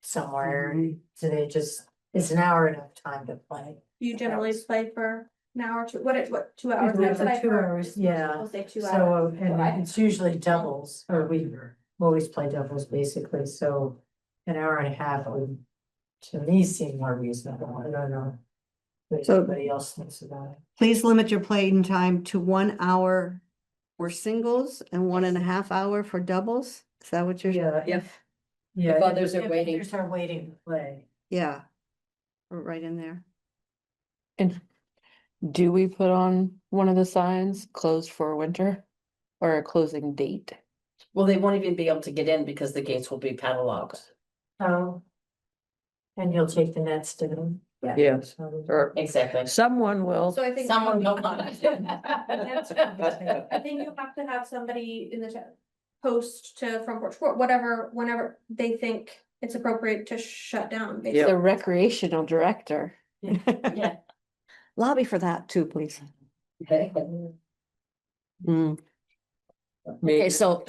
somewhere, do they just, is an hour enough time to play? You generally play for an hour, or two, what, 2 hours? Yeah, That's what I 2 heard. hours, yeah. We'll say 2 hours. So, What I- and it's usually doubles, or we always play doubles basically, so an hour and a half would, to me, seem more reasonable, I don't know. What So- everybody else thinks about it. Please limit your playing time to 1 hour for singles and 1.5 hours for doubles. Is that what you're? Yeah. If others are if waiting. Others are waiting to play. Yeah. Right in there. And do we put on one of the signs closed for winter or a closing date? Well, they won't even be able to get in because the gates will be padlocked. Oh. And you'll take the nets to them. Yeah. Or Exactly. someone will. So I think. Someone will on it. I think you have to have somebody in the chat post to Front Porch Forum, whatever, whenever they think it's appropriate to shut down. basically. The recreational director. Yeah. Lobby for that too, please. Okay, so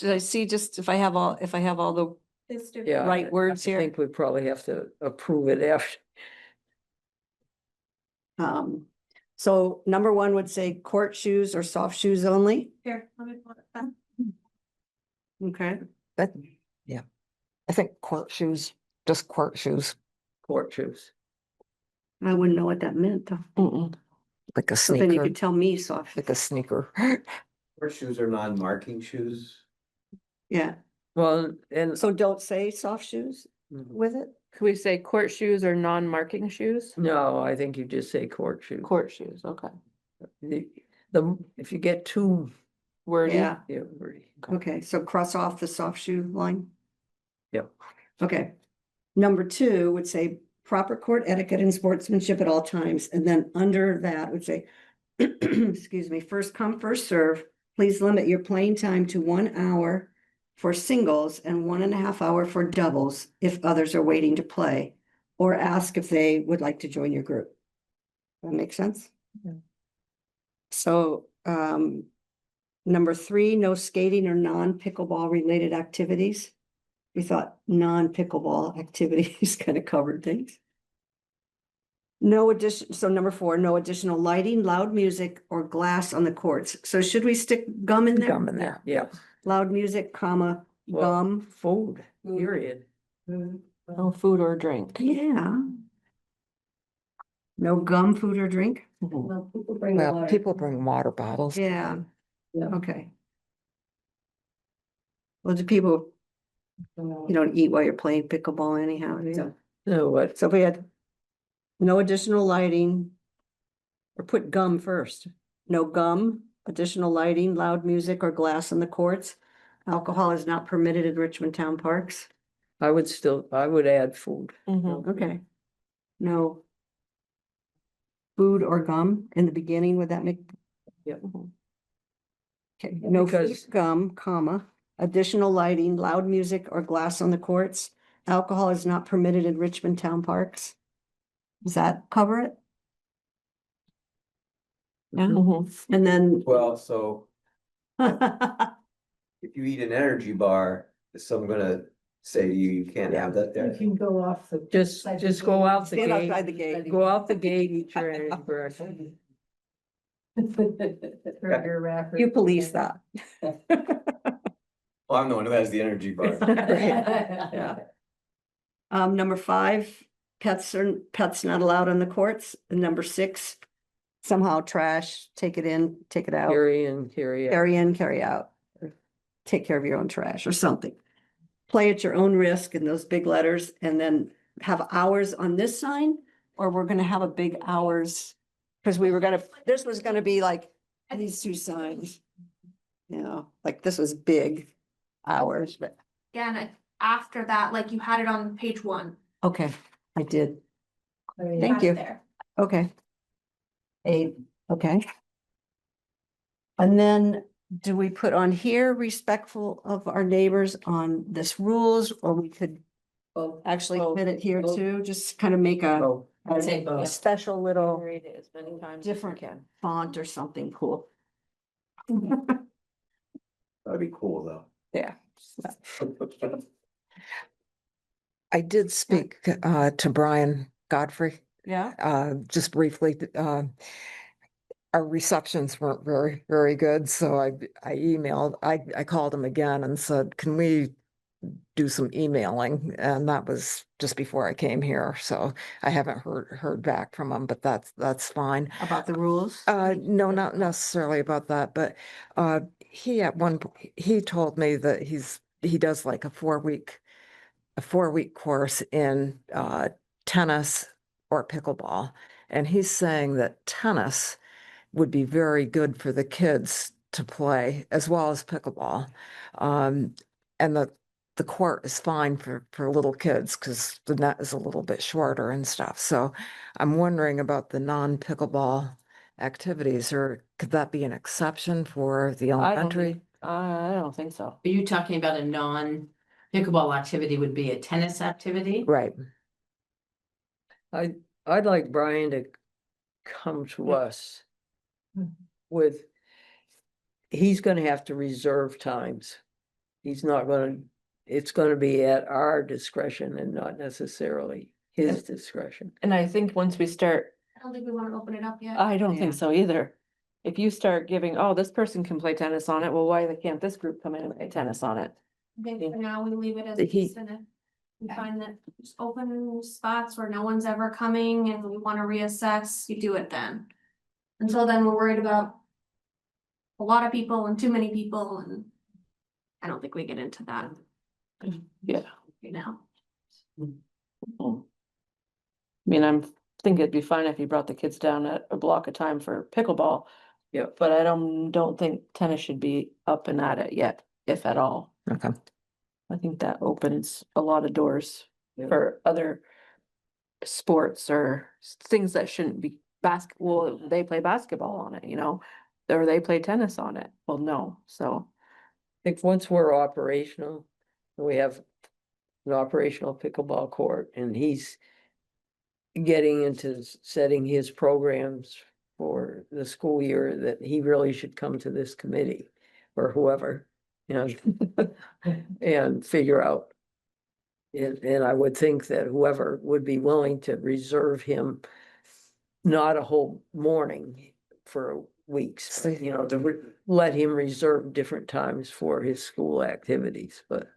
did I see just if I have all the It's to- Yeah. right words I here? think we probably have to approve it after. So number 1 would say court shoes or soft shoes only. Here, let me pull it up. Okay. That, yeah. I think court shoes, just court shoes, Court shoes. I wouldn't know what that meant though. like a So then you sneaker, could tell me soft. like a sneaker. Court shoes are non-marking shoes. Yeah. Well, and So don't say soft shoes with it? Could we say court shoes or non-marking shoes? no, I think you just say court shoes. Court shoes, okay. If you get too. Wordy. Yeah. Yeah, wordy. Okay, so cross off the soft shoe line. Yep. Okay. Number 2 would say proper court etiquette and sportsmanship at all times, and then under that would say, excuse me, first come, first serve. Please limit your playing time to 1 hour for singles and 1.5 hours for doubles if others are waiting to play, or ask if they would like to join your group. That makes sense? Yeah. So, number 3, no skating or non-pickleball related activities. We thought non-pickleball activities kind of covered things. No addition, so number 4, no additional lighting, loud music, or glass on the courts. So should we stick gum in there? Gum in there. Yeah, Loud music, comma, well, gum. food, period. No food or drink. Yeah. No gum, food, or drink? Well, people bring Well, water. people bring water bottles. Yeah, Yeah. okay. Well, do people, you don't eat while you're playing pickleball anyhow, do you? So what, So if we had no additional lighting, or put gum first, no gum, additional lighting, loud music, or glass in the courts. Alcohol is not permitted in Richmond Town Parks. I would add food. Mhm. Okay. No food or gum in the beginning, would that make? Yep. Okay, no food, Because- gum, comma, additional lighting, loud music, or glass on the courts. Alcohol is not permitted in Richmond Town Parks. Does that cover it? Yeah, Mhm. and then. Well, so if you eat an energy bar, is someone gonna say to you, you can't have that there? You can go off the. Just go out the Stand outside the gate, gate. go out the gate, eat your energy bar. Burger wrapper. You police that. Well, I'm the one who has the energy bar. Yeah. Number 5, pets not allowed on the courts. And number 6, somehow trash, take it in, take it out, Carry in, carry out. carry in, carry out. Or take care of your own trash or something. Play at your own risk in those big letters, and then have hours on this sign, or we're gonna have a big hours. Cause this was gonna be like these 2 signs. You know, like this was big hours, but, Again, after that, like you had it on page 1. okay, I did. Thank Had it you. there. Okay. 8, okay. And then do we put on here respectful of our neighbors on this rules, or we could actually Both. put it here Both. too, just kind of make Oh, a say both. special little Read it as many times as you different can. font or something cool. That'd be cool, though. Yeah. I did speak to Brian Godfrey, Yeah. just briefly. Our receptions weren't very, very good, so I called him again and said, can we do some emailing? And that was just before I came here, so I haven't heard back from him, but that's fine. About the rules? No, not necessarily about that, but he told me that he does like a 4-week course in tennis or pickleball. And he's saying that tennis would be very good for the kids to play as well as pickleball. And the court is fine for little kids because the net is a little bit shorter and stuff. So I'm wondering about the non-pickleball activities, or could that be an exception for the elementary? I don't think so. Are you talking about a non-pickleball activity would be a tennis activity? Right. I'd like Brian to come to us with, he's gonna have to reserve times. He's not gonna, it's gonna be at our discretion and not necessarily his discretion. And I think once we start, I don't think we want to open it up yet. I don't Yeah. think so either. If you start giving, oh, this person can play tennis on it, well, why can't this group come in and play tennis on it? I think for now we leave it as He- is, and if we find that there's open spots where no one's ever coming and we want to reassess, you do it then. Until then, we're worried about a lot of people and too many people, and I don't think we get into that. Yeah. Right now. I mean, think it'd be fine if you brought the kids down at a block of time for pickleball. Yeah. But I don't think tennis should be up and at it yet, if at all. Okay. I think that opens a lot of doors Yeah. for other sports or things that shouldn't be well, they play basketball on it, or they play tennis on it. Well, no, so. I think once we're operational, we have an operational pickleball court, and he's getting into setting his programs for the school year, that he really should come to this committee or whoever, and figure out. And I would think that whoever would be willing to reserve him not a whole morning for weeks, you know, to let him reserve different times for his school activities, but.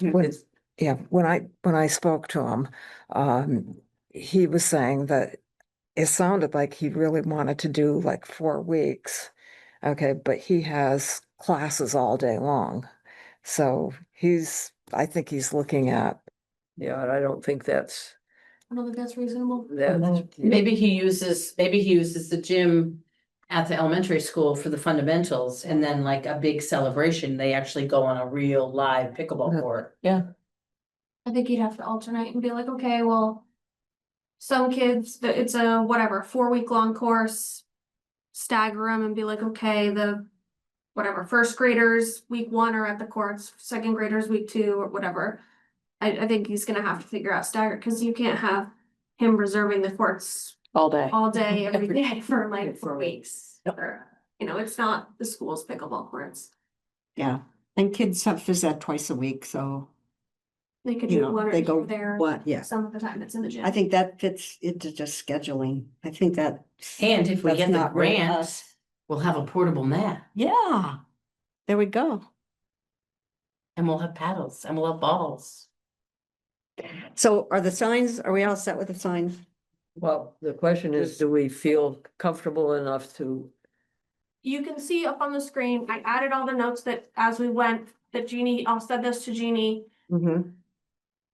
When- It's, Yeah, when I spoke to him, he was saying that it sounded like he really wanted to do like 4 weeks. Okay, but he has classes all day long. So I think he's looking at, yeah, I don't think that's, I don't think that's reasonable. that's. Maybe he uses the gym at the elementary school for the fundamentals, and then like a big celebration, they actually go on a real live pickleball court. Yeah. I think you'd have to alternate and be like, okay, well. Some kids, it's a whatever, 4 week long course. Stagger them and be like, okay, the. Whatever, first graders, week 1 are at the courts, second graders, week 2, or whatever. I think he's gonna have to figure out stagger, cause you can't have him reserving the courts All day. all day, every day for like 4 weeks. Yep. Or, you know, it's not the school's pickleball courts. Yeah, and kids have phys ed twice a week, so They could You do know, one or they two go there. one, yeah. Some of the time it's in the gym. I think that fits into just scheduling. I think that. And if we that's get the not really grant, us. we'll have a portable mat, Yeah, there we go. and we'll have paddles, and we'll have balls. So are we all set with the signs? Well, the question is, do we feel comfortable enough to, You can see up on the screen, I added all the notes that as we went, that Jeannie, I'll send this to Jeannie. Mm-hmm.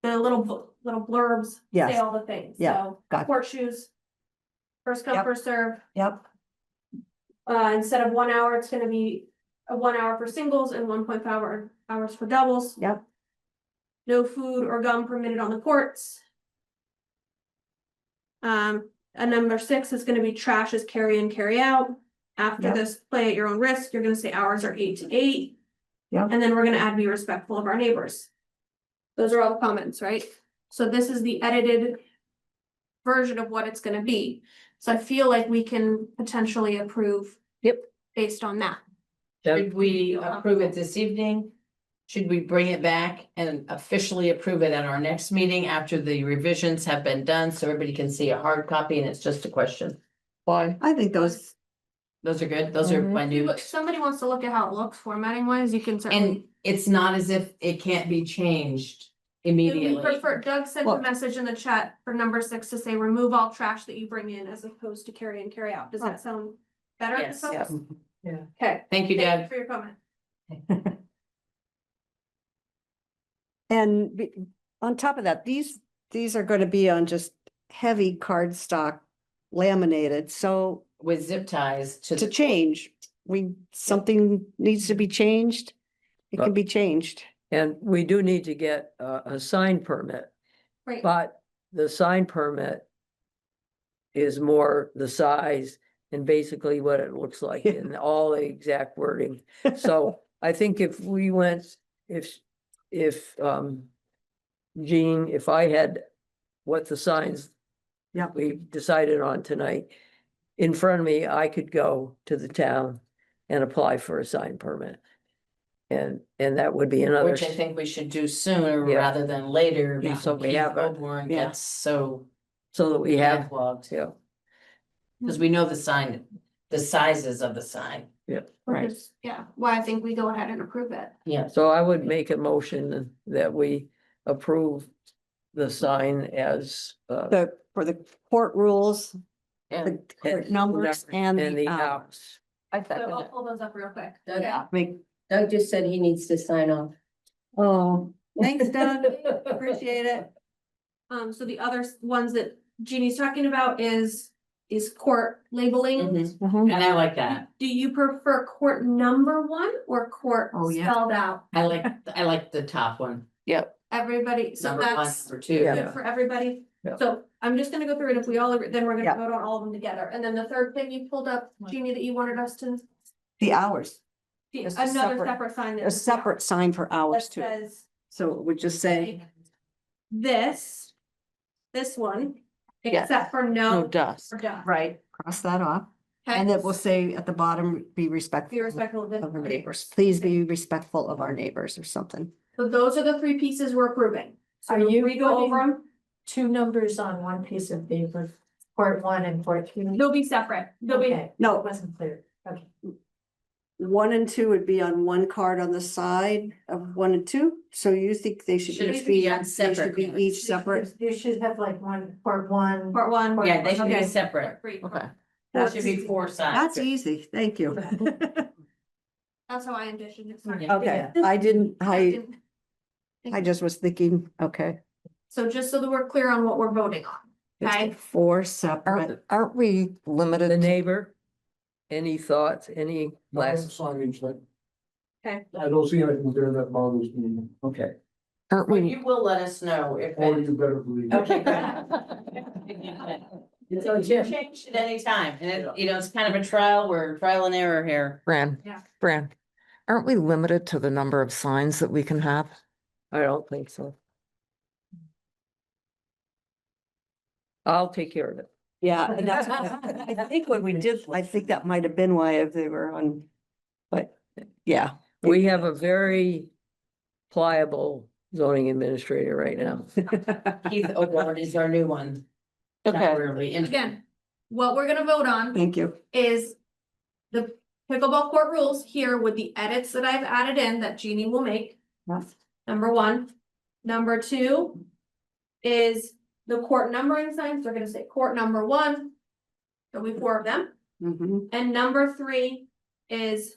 The little blurbs say Yes. all the things, Yeah, so got it. horseshoes. First come, Yep. first serve, Yep. instead of 1 hour, it's gonna be a 1 hour for singles and 1.5 hours for doubles. Yep. No food or gum permitted on the courts. And number 6 is gonna be trash is carry in, carry out. After Yep. this, play at your own risk, you're gonna say hours are 8 to 8. Yep. And then we're gonna add be respectful of our neighbors. Those are all the comments, right? So this is the edited version of what it's gonna be. So I feel like we can potentially approve. Yep. Based on that. Should we approve it this evening? Should we bring it back and officially approve it at our next meeting after the revisions have been done, so everybody can see a hard copy and it's just a question? why? I think those, Those are good, those are my new, If somebody wants to look at how it looks formatting wise, you can and certainly. it's not as if it can't be changed We immediately. prefer, Doug sent a Well- message in the chat for number 6 to say remove all trash that you bring in as opposed to carry in, carry out. Does that sound better? to Yes. folks? Yeah. Okay, Thank you, thank you Deb. for your comment. and on top of that, these are gonna be on just heavy cardstock laminated, so With zip ties to change, something needs to be changed. It can be changed. And we do need to get a sign permit, Right, but the sign permit is more the size and basically what it looks like in all the exact wording. So I think if we went, if Jean, if I had what the signs Yeah. we decided on tonight in front of me, I could go to the town and apply for a sign permit. And that would be another. Which I think we should do sooner Yeah. rather than later. Yeah. Before So we Keith have a- Coburn yeah. gets so So that we have, backlogged, yeah, because we know the sign, the sizes of the sign. which is, yeah, why I think we go ahead and approve it. Yeah. so I would make a motion that we approve the sign as For the court rules, And the court numbers and the hours. hours. I So second I'll it. pull those up real quick. Doug, Okay. Doug just said he needs to sign off. Oh, thanks, Doug. Appreciate it. So the other ones that Jeannie's talking about is court labeling. And I like that. Do you prefer court number 1 or court Oh, yeah. spelled out? I like the top one. Everybody, so Number 1, that's number 2. Yeah. good for everybody. Yeah. So I'm just gonna go through it. If we all agree, then we're Yeah. gonna vote on all of them together. And then the third thing you pulled up, Jeannie, that you wanted us to, The hours, Just a another separate- separate sign. a separate sign for That hours too. says So it would just say, this one, Yeah. except for No no dust. or done. right, cross that off. Okay? And it will say at the bottom, be respectful Be respectful of of our the neighbors. Please be respectful of our neighbors or something. So those are the 3 pieces we're approving. So Are you we go over them. 2 numbers on one piece of paper? Port 1 and Port 2? They'll be separate. They'll be, Okay, No. it wasn't clear. Okay. 1 and 2 would be on one card on the side of 1 and 2, so you think they should Should each be be, on they separate should be cards. each separate? You should have like Port 1. part one. Yeah, they should be Okay. separate. Great. Okay. That should be 4 sides. That's easy, thank you. That's how I envisioned it. Sorry. Okay, Yeah. I didn't, I didn't- just was thinking, okay. So just so that we're clear on what we're voting on, okay? 4 separate. Aren't we limited? The to- neighbor, any thoughts, any last, Signage, like, Okay. I don't see anything there that bothers me, okay. Aren't But we, you will let us know if. or you better believe. it. Okay, good. So you change at any time, and it, you know, it's kind of a trial and error here. Fran? Yeah. Fran, aren't we limited to the number of signs that we can have? I don't think so. I'll take care of it. Yeah, and that's, I think when we did, I think that might have been why if they were on, but, yeah. We have a very pliable zoning administrator right now. Keith O'Gorman is our new one. Temporarily. And Again, what we're gonna vote on Thank you. is the pickleball court rules here with the edits that I've added in that Jeannie will make. Number 1. Number 2 is the court numbering signs. They're gonna say court number 1. There'll be 4 of them. Mhm. And number 3 is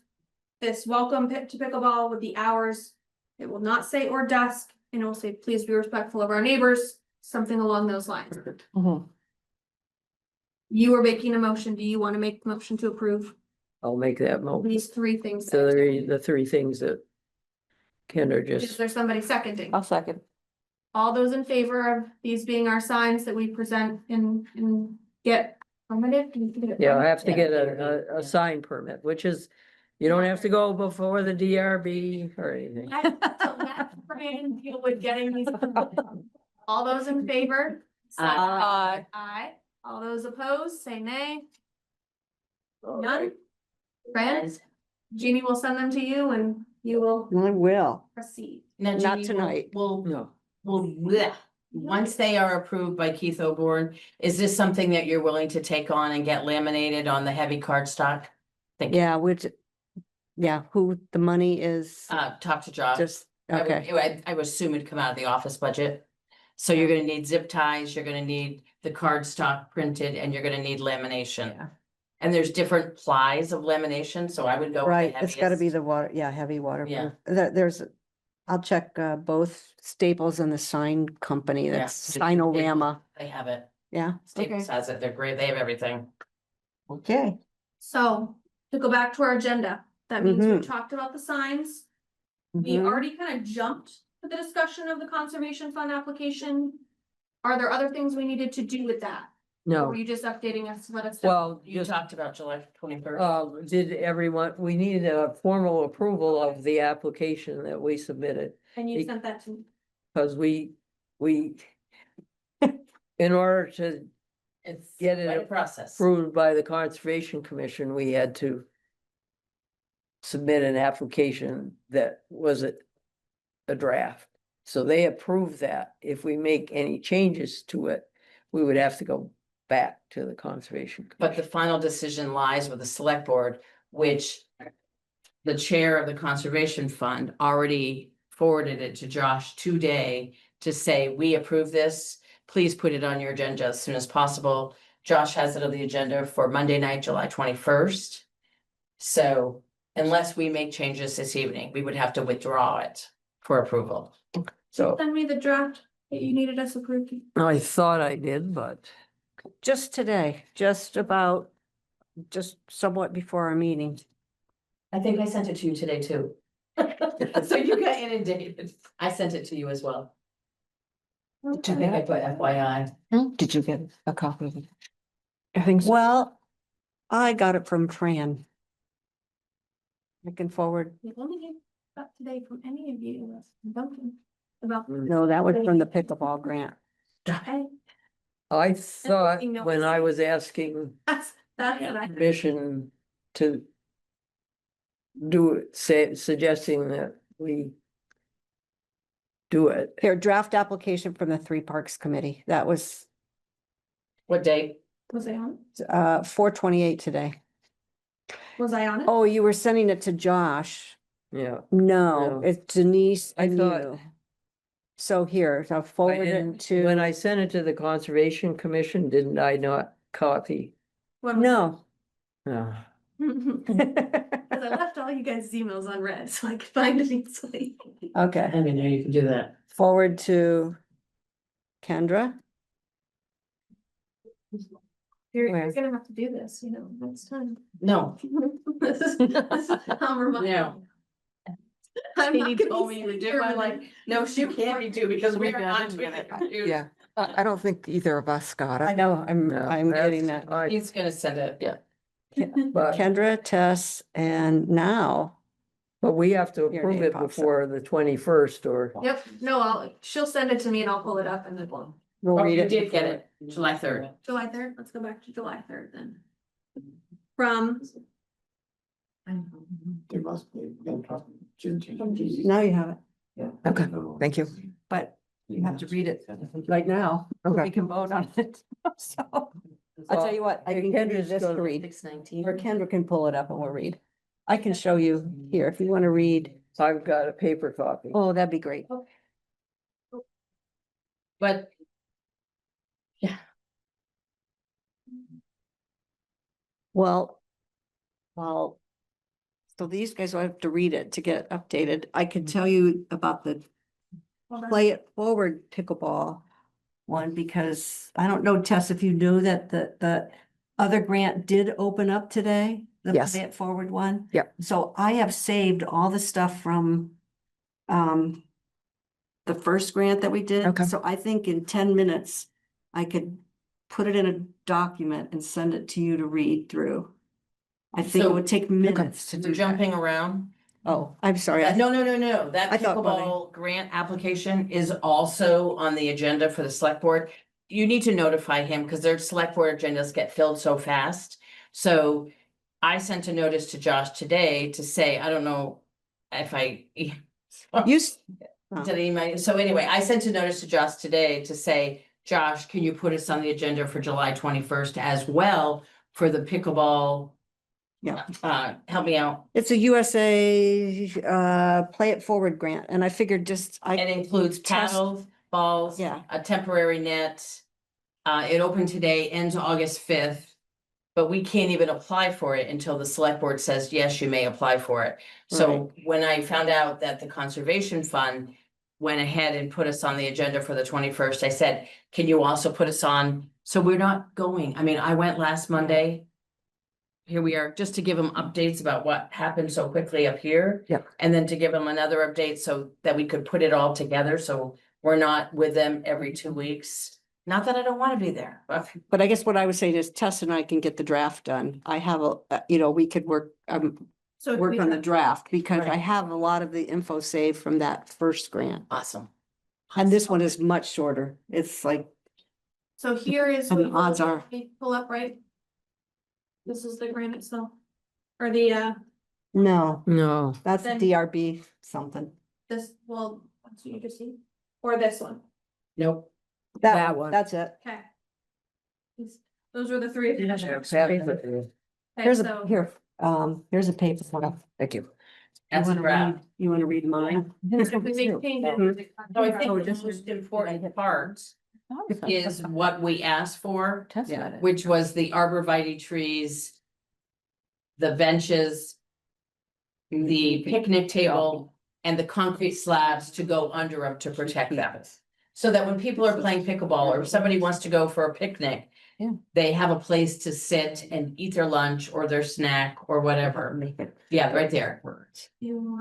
this welcome to pickleball with the hours. It will not say or dusk, and it will say, please be respectful of our neighbors, something along those lines. Mhm. You are making a motion. Do you want to make the motion to approve I'll make that motion. these 3 things? So the 3 things that Kendra Is just, there somebody seconding? I'll second. All those in favor of these being our signs that we present and get permitted? Do you get it yeah, I permitted? have to get a sign permit, which is, you don't have to go before the DRB or anything. So that's Fran and deal with getting these. All those in favor? say Aye. Aye. All those opposed, say nay. All None? right. Fran, Jeannie will send them to you and you will I will. proceed. now, Not Jeannie, we'll- tonight. No, bleh. Once they are approved by Keith O'Gorman, is this something that you're willing to take on and get laminated on the heavy cardstock? Thank you. Yeah, which, yeah, who the money is, Talk to Josh. just, I would- okay. I would assume it'd come out of the office budget. So you're gonna need zip ties, you're gonna need the cardstock printed, and you're gonna need lamination. Yeah. And there's different plies of lamination, so I would go with the Right, it's gotta be heaviest. the water, yeah, heavy waterproof. Yeah. There's, I'll check both Staples and the sign company, Yeah, that's Staples. Sinorama, They have it. yeah, Staples has it. They're great. They have everything. okay. So to go back to our agenda, that means we Mhm. talked about the signs. We Mhm. already kind of jumped to the discussion of the conservation fund application. Are there other things we needed to do with that? Or no, were you just updating us to let us know? well, You just, talked about July 21st. did everyone, we needed a formal approval of the application that we submitted. And you sent that to me. Cause we, in order to It's get it quite a process. approved by the Conservation Commission, we had to submit an application that was a draft. So they approved that. If we make any changes to it, we would have to go back to the Conservation But the Commission. final decision lies with the select board, which the chair of the conservation fund already forwarded it to Josh today to say, we approve this. Please put it on your agenda as soon as possible. Josh has it on the agenda for Monday night, July 21st. So unless we make changes this evening, we would have to withdraw it for approval. So Send me the draft that you needed us approved. I thought I did, but Just today, just about, just somewhat before our meeting. I think I sent it to you today too. So you got inundated. I sent it to you as well. I Did you think I get put FYI. it? Did you get a copy of it? I think so. Well, I got it from Fran. I can forward, The only thing I got today from any of you was Duncan about. no, that was from the pickleball grant. Hey, I thought you know, when I it's- was asking that's what I. permission to do it, suggesting that we do it. Here, draft application from the 3 Parks Committee. That was What date? Was I on? 4:28 today. Was I on it? Oh, you were sending it to Josh. Yeah. No, No. it's Denise I and thought- you. So here, I'll I forward it didn't, to. when I sent it to the Conservation Commission, didn't I not copy? When was No. No. it? Cause I left all you guys' emails unread, so I could find it easily. Okay, I didn't know you could do that. forward to Kendra. You're Where? gonna have to do this, you know, next time. No, This is, I'm reminding. no. I'm not Katie gonna told be me to sitting do, here I'm with like, it. no, she can't be too because we're Maybe I not didn't doing get it. Yeah, I don't think either of us got I it. know, I'm No, getting that's- that. I- He's gonna send it, yeah. But, Kendra, Tess, and now, but we have to Your approve name it pops up. before the 21st or. Yep, no, she'll send it to me and I'll pull it up and then we'll. we'll Oh, read you it. did get before- it, July 3rd. July 3rd, let's go back to July 3rd then. From. Now you have it, Okay, thank you. but you have to read it right now. so We Okay. can vote on it. So, I'll tell you what, I can give you Kendra's this gonna- to read, 619. or Kendra can pull it up and we'll read. I can show you here if you want to read. I've got a paper copy. Oh, that'd be great. But Well, so these guys will have to read it to get updated. I can tell you about the Hold on. Play It Forward pickleball one, because I don't know, Tess, if you knew that the other grant did open up today, the Yes. Play It Forward one. Yep. So I have saved all the stuff from the first grant that we did. Okay. So I think in 10 minutes, I could put it in a document and send it to you to read through. I think it So- would take minutes to do we're that. jumping around. Oh, I'm sorry. No, that I thought about it. pickleball grant application is also on the agenda for the select board. You need to notify him because their select board agendas get filled so fast. So I sent a notice to Josh today to say, I don't know if I. You, oh. Did I email you? So anyway, I sent a notice to Josh today to say, Josh, can you put us on the agenda for July 21st as well for the pickleball? Yeah. Help me out. It's a USA Play It Forward grant, and I figured just It includes test- paddles, balls, Yeah. a temporary net. It opened today, ends August 5th. But we can't even apply for it until the select board says, yes, you may apply for it. So when I found out that the Conservation Fund went ahead and put us on the agenda for the 21st, I said, can you also put us on? So we're not going. I mean, I went last Monday. Here we are, just to give them updates about what happened so quickly up here. Yep. And then to give them another update so that we could put it all together, so we're not with them every 2 weeks. Not that I don't want to be there, but But I guess what I was saying is Tess and I can get the draft done. I have we could work So if work we- on the draft, because I Right. have a lot of the info saved from that first grant. awesome. And this one is much shorter. It's like, So here is. And the odds are- Pull up, right? This is the grant itself, or the, no, No, that's Then- DRB something. this, well, that's what you just see, or this one, Nope. That one. That's it. okay. Those were the three. Yeah, Okay, Here's so- a, here's a paper. Thank you. That's a draft. You wanna read mine? If we make changes. So I think Oh, the just- most important part is what we asked for, Yeah. which was the arborvitae trees, the benches, the picnic table, and the concrete slabs to go under them to protect them. So that when people are playing pickleball or if somebody wants to go for a picnic, Yeah. they have a place to sit and eat their lunch or their snack or whatever. Yeah, right there.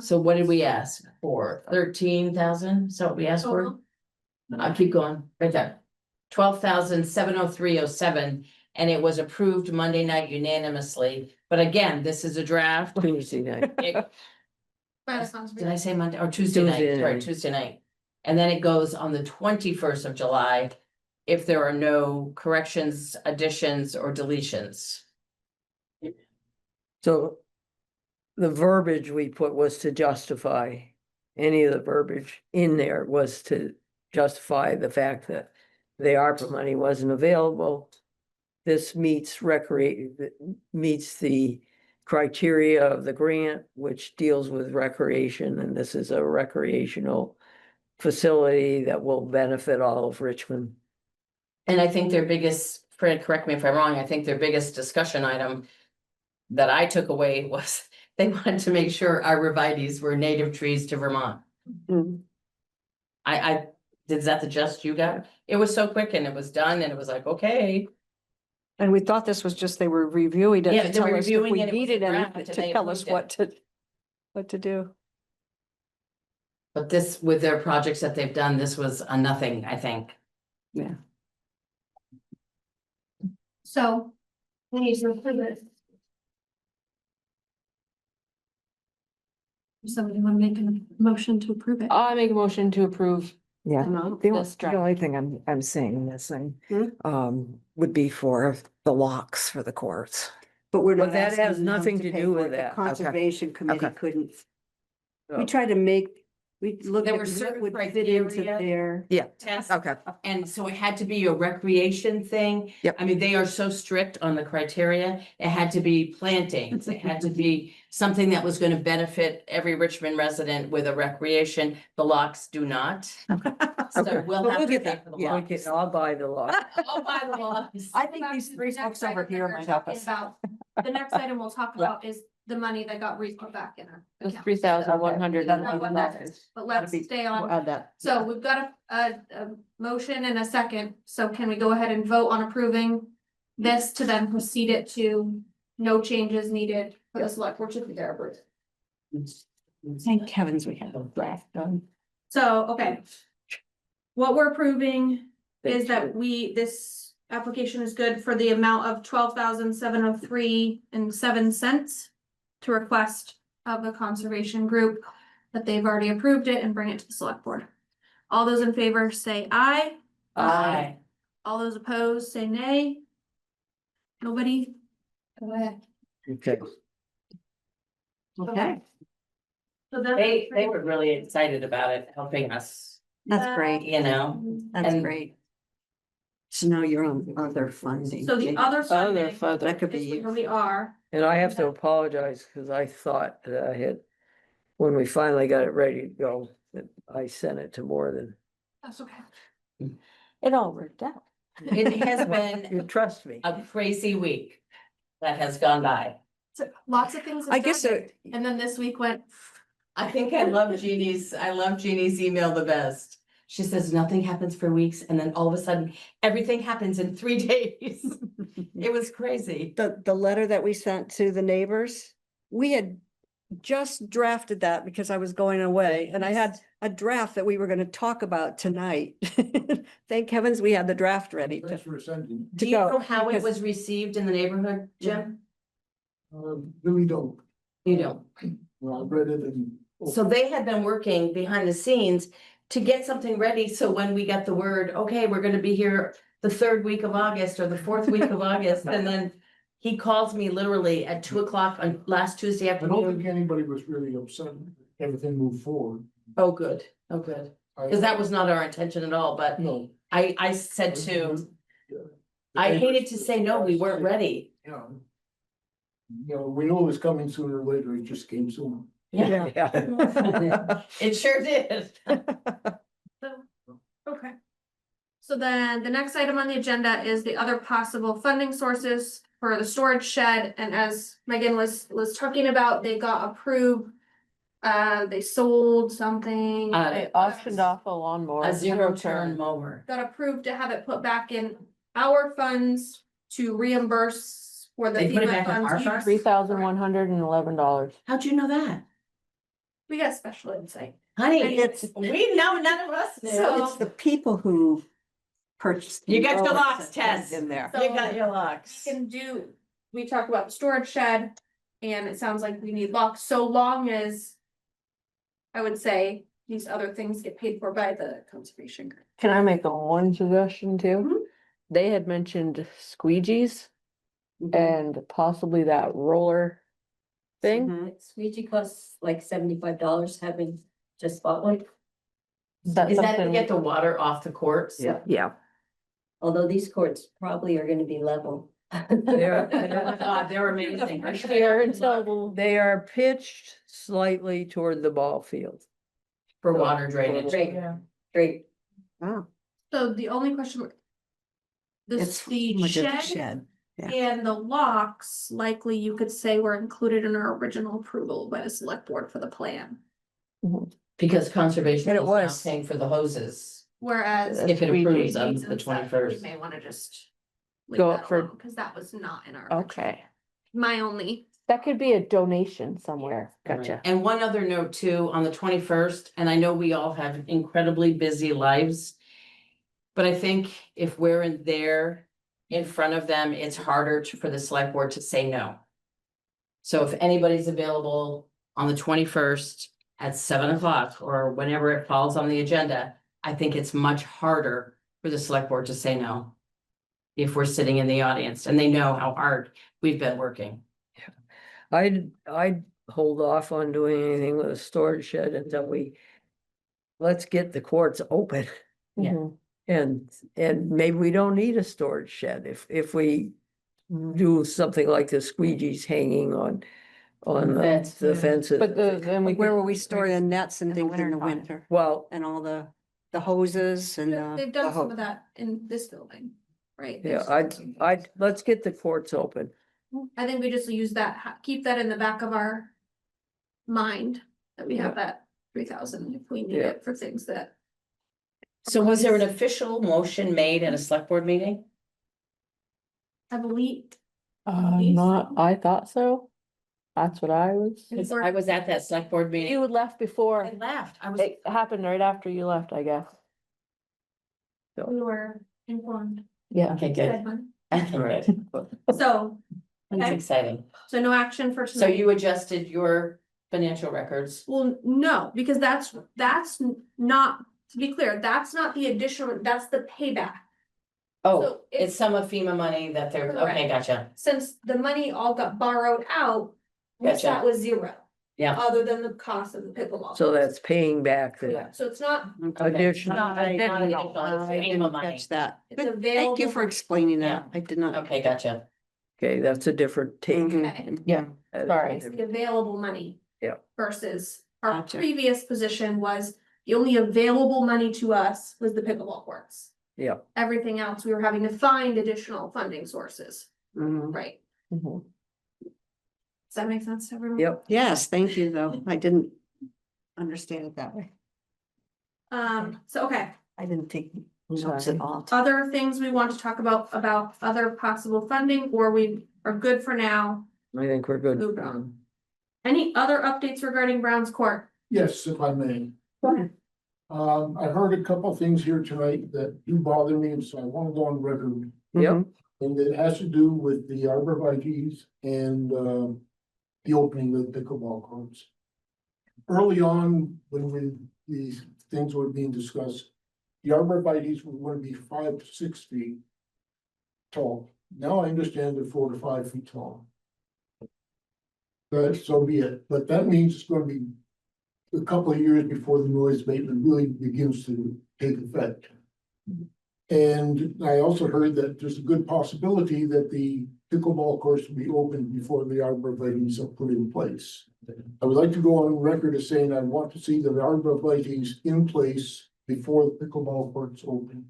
So what did we ask for? 13,000? So what we asked for? Total? I'll keep going, right there. 12,703.07, and it was approved Monday night unanimously. But again, this is a draft. Tuesday night. It- By the sounds of it. Did I say Monday or Tuesday night? Tuesday Sorry, night. Tuesday night. And then it goes on the 21st of July if there are no corrections, additions, or deletions. So the verbiage we put was to justify, any of the verbiage in there was to justify the fact that the ARPA money wasn't available. this meets meets the criteria of the grant, which deals with recreation, and this is a recreational facility that will benefit all of Richmond. And I think their biggest, Fred, correct me if I'm wrong, I think their biggest discussion item that I took away was they wanted to make sure arborvitaes were native trees to Vermont. Mm. Is that the gist you got? It was so quick and it was done and it was like, okay. And we thought this was just, they were reviewing it Yeah, to they were tell us if reviewing we it, it was a needed draft, anything, and to they tell us approved what to do. But this, with their projects that they've done, this was a nothing, I think. Yeah. So we need to approve it. Does somebody want to make a motion to approve it? I make a motion to approve. Yeah, No, the This draft. only thing I'm seeing missing, Hmm? would be for the locks for the courts. But we're But not that asking has them nothing to pay do for with it. The that. Okay. Conservation Committee Okay. couldn't. Oh. We tried to make, we looked There at were what certain would fit into criteria. their. Yeah, Test. okay, And so it had to be a recreation thing. Yep. I mean, they are so strict on the criteria. It had to be plantings. It had to be something that was gonna benefit every Richmond resident with a recreation. The locks do not. So Okay. we'll But have we'll to get pay that. for the Yeah, locks. I'll buy the lot. I'll buy the locks. I think these three folks over here might help us. The next item we'll talk about is the money that got put back in our It was account. $3,111. But let's stay We'll on. add that. So we've got a motion and a second, so can we go ahead and vote on approving this to then proceed it to no changes needed for the select board to be there approved? Thank heavens we had a draft done. So, okay. What we're approving is Thank that this application is good for the amount of $12,703.07 to request of the conservation group that they've already approved it and bring it to the select board. All those in favor say aye. Aye. All those opposed say nay. Nobody? Go ahead. Okay. Okay, So then. They were really excited about it, helping us, that's great. you know? That's And- great. So now you're on other funding. So the other funding That could be is you. where we are. And I have to apologize because I thought that I had, when we finally got it ready to go, that I sent it to more than, That's okay. It all worked out. It has you been trust me. a crazy week that has gone by. So lots of things. have I guess, happened. And then this week went, I think I love Jeannie's email the best. She says nothing happens for weeks and then all of a sudden, everything happens in 3 days. It was crazy. the letter that we sent to the neighbors, we had just drafted that because I was going away and I had a draft that we were gonna talk about tonight. Thank heavens we had the draft ready Thanks to for sending. Do you go, know how it because- was received in the neighborhood, Jim? Really don't. You don't. Well, I read it and. So they had been working behind the scenes to get something ready, so when we got the word, okay, we're gonna be here the 3rd week of August or the 4th week of August, and then he calls me literally at 2 o'clock on last Tuesday I don't afternoon. think anybody was really upset. Everything moved forward. Oh, good, oh, good, because that was not our intention at all, but No. I said to, I hated to say no, we weren't ready. Yeah. You know, we knew it was coming sooner or later, it just came sooner. Yeah, Yeah. it sure did. okay. So then the next item on the agenda is the other possible funding sources for the storage shed. And as Megan was talking about, they got approved. They sold something. Uh, Auctioned off a lawnmower. A 0-turn mower. Got approved to have it put back in our funds to reimburse for the They put it FEMA back in our funds. funds? $3,111. How'd you know that? We got special insight. Honey, And it's- we know, none of us knew. it's the people who purchased. You got your the locks, lowest Tess. in there. You got your locks. We talked about the storage shed, and it sounds like we need locks, so long as I would say these other things get paid for by the conservation group. Can I make one suggestion too? They had mentioned squeegees and possibly that roller thing. Mhm. Squeegee costs like $75, having just bought one. Is that Is that to something? get the water off the courts? Yeah. Although these courts probably are gonna be level. They're amazing. Here until They are pitched slightly toward the ball field. For water drainage. Great, great. Oh, So the only question. it's The like a shed yeah. and the locks, likely you could say were included in our original approval by the select board for the plan. Because conservation And it is now was. paying for the hoses, Whereas. if it approves them needs the and stuff, 21st. We may wanna just. Go up for- Cause that was not in our. Okay, My only. that could be a donation somewhere. Gotcha. And one other note too, on the 21st, and I know we all have incredibly busy lives. But I think if we're in there in front of them, it's harder for the select board to say no. So if anybody's available on the 21st at 7 o'clock or whenever it falls on the agenda, I think it's much harder for the select board to say no. If we're sitting in the audience and they know how hard we've been working. I'd hold off on doing anything with a storage shed until let's get the courts open. Yeah. Mhm. And maybe we don't need a storage shed if we do something like the squeegees hanging on Fence, the yeah. fences. But then we Where could, will we store the nets and in the things in the winter time. winter? Well, And all the hoses and They've the done some ho- of that in this building, right? yeah, There's- let's get the courts open. I think we just use that, keep that in the back of our mind, that we have that 3,000 if we need Yeah. it for things that. So was there an official motion made at a select board meeting? I believe. not, I thought so. That's what I was. Cause I was at that select board meeting. You had left before. I laughed. I was. It happened right after you left, I guess. We were informed. Yeah. Okay, good. Said one. Alright, So, that's Okay. exciting. so no action for So tonight. you adjusted your financial records? Well, no, because that's not, to be clear, that's not the additional, that's the payback. Oh, So it's some of FEMA money that they're, okay, Correct. gotcha. Since the money all got borrowed out, we Gotcha. sat with zero. Yeah. Other than the cost of the pickleball. So that's paying back the Yeah, so it's not, additional. Not additional, it's I FEMA didn't money. catch that. It's But thank you available for for- explaining Yeah. that. I did not. Okay, gotcha. Okay, that's a different take. Mhm. Yeah. That is a Sorry. it's different- the available money. Yeah. Versus our Gotcha. previous position was the only available money to us was the pickleball courts. Yeah, Everything else, we were having to find additional funding sources, Mhm. right? Mhm. Does that make sense to everyone? yep. Yes, thank you, though. I didn't understand it that way. So, okay, I didn't take notes Sorry. at all. other things we want to talk about other possible funding, or we are good for now, I think we're good. moved on. Any other updates regarding Brown's Court? Yes, if I may. Go ahead. I heard a couple things here tonight that do bother me, and so I want to go on record. Yep, And it has to do with the arborvitae's and the opening of the pickleball courts. Early on, when these things were being discussed, the arborvitae's were going to be 5 to 6 feet tall. Now I understand they're 4 to 5 feet tall. But so be it, but that means it's going to be a couple of years before the noise abatement really begins to take effect. And I also heard that there's a good possibility that the pickleball course will be open before the arborvitae's are put in place. I would like to go on record as saying I want to see the arborvitae's in place before the pickleball courts open.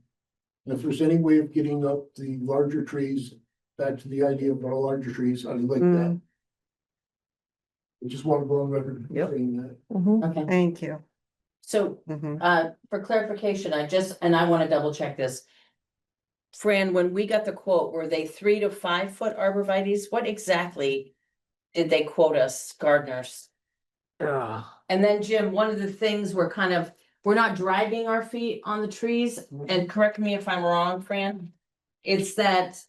And if there's any way of getting up the larger trees, back to the idea of our larger trees, I'd like that. I just want to go on record Yep. saying that. Mhm. Okay, Thank you. so Mhm. for clarification, I wanna double check this. Fran, when we got the quote, were they 3 to 5 foot arborvitae's? What exactly did they quote us, gardeners? And then Jim, one of the things we're not dragging our feet on the trees, and correct me if I'm wrong, Fran. It's that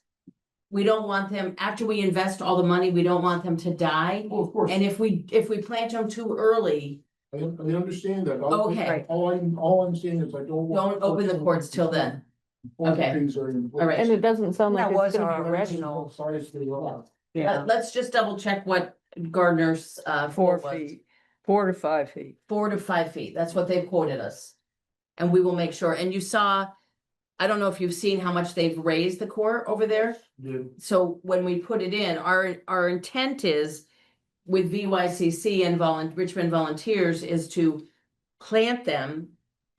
we don't want them, after we invest all the money, we don't want them to die. Oh, of course. And if we plant them too early, I understand that. Okay. All I'm saying is I don't. don't open the courts till then. Before the Okay. trees are in place. All right. And it doesn't sound like That it's was gonna our be ready. original. Size they are. Yeah. Let's just double check what Gardner's 4 quote was. feet, 4 to 5 feet. 4 to 5 feet, that's what they've quoted us. And we will make sure, and you saw I don't know if you've seen how much they've raised the court over there. Yeah. So when we put it in, our intent is with VYCC and Richmond volunteers is to plant them.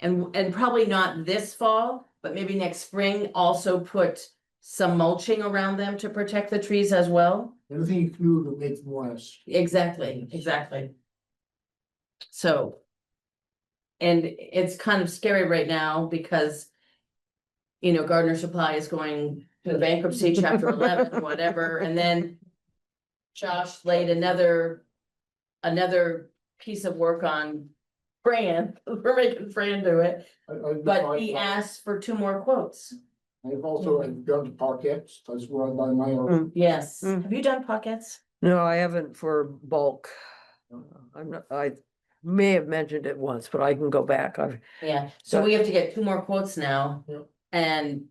And probably not this fall, but maybe next spring, also put some mulching around them to protect the trees as well. Anything you can do to make them last. Exactly, exactly. So. And it's kind of scary right now because. You know, Gardner Supply is going to bankruptcy, chapter 11, whatever, and then. Josh laid another piece of work on Fran, we're making Fran do it, but he asked for 2 more quotes. I've also gone to pockets, that's where I buy my own. Yes, Mm. have you done pockets? No, I haven't for bulk. I'm not, I may have mentioned it once, but I can go back. Yeah, so we have to get 2 more quotes now. Yep. And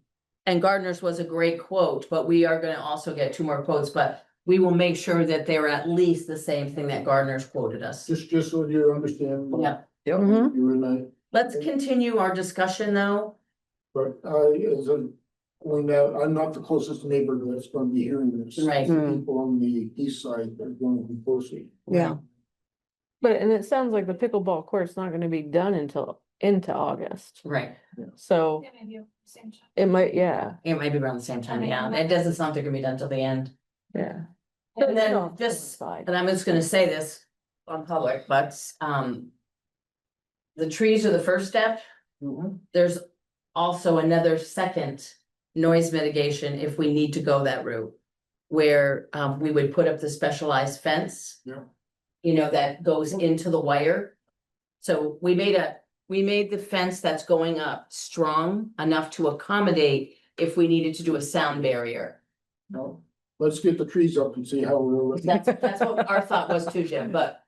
Gardner's was a great quote, but we are gonna also get 2 more quotes, but we will make sure that they're at least the same thing that Gardner's quoted us. Just so you understand. Yeah, Yep. You're in that, let's continue our discussion though. but as a point out, I'm not the closest neighbor that's gonna be hearing this. Right. People on the east side are going to be closely. Yeah. But, and it sounds like the pickleball court's not gonna be done until into August, Right, so it might, yeah, it might be around the same time, yeah, it doesn't sound like they're gonna be done till the end. yeah. And then No, just, fine. and I'm just gonna say this on public, but, the trees are the first step. There's also another second noise mitigation if we need to go that route. Where, we would put up the specialized fence. Yeah. You know, that goes into the wire. So we made the fence that's going up strong enough to accommodate if we needed to do a sound barrier. No, let's get the trees up and see how we're. That's what our thought was too, Jim, but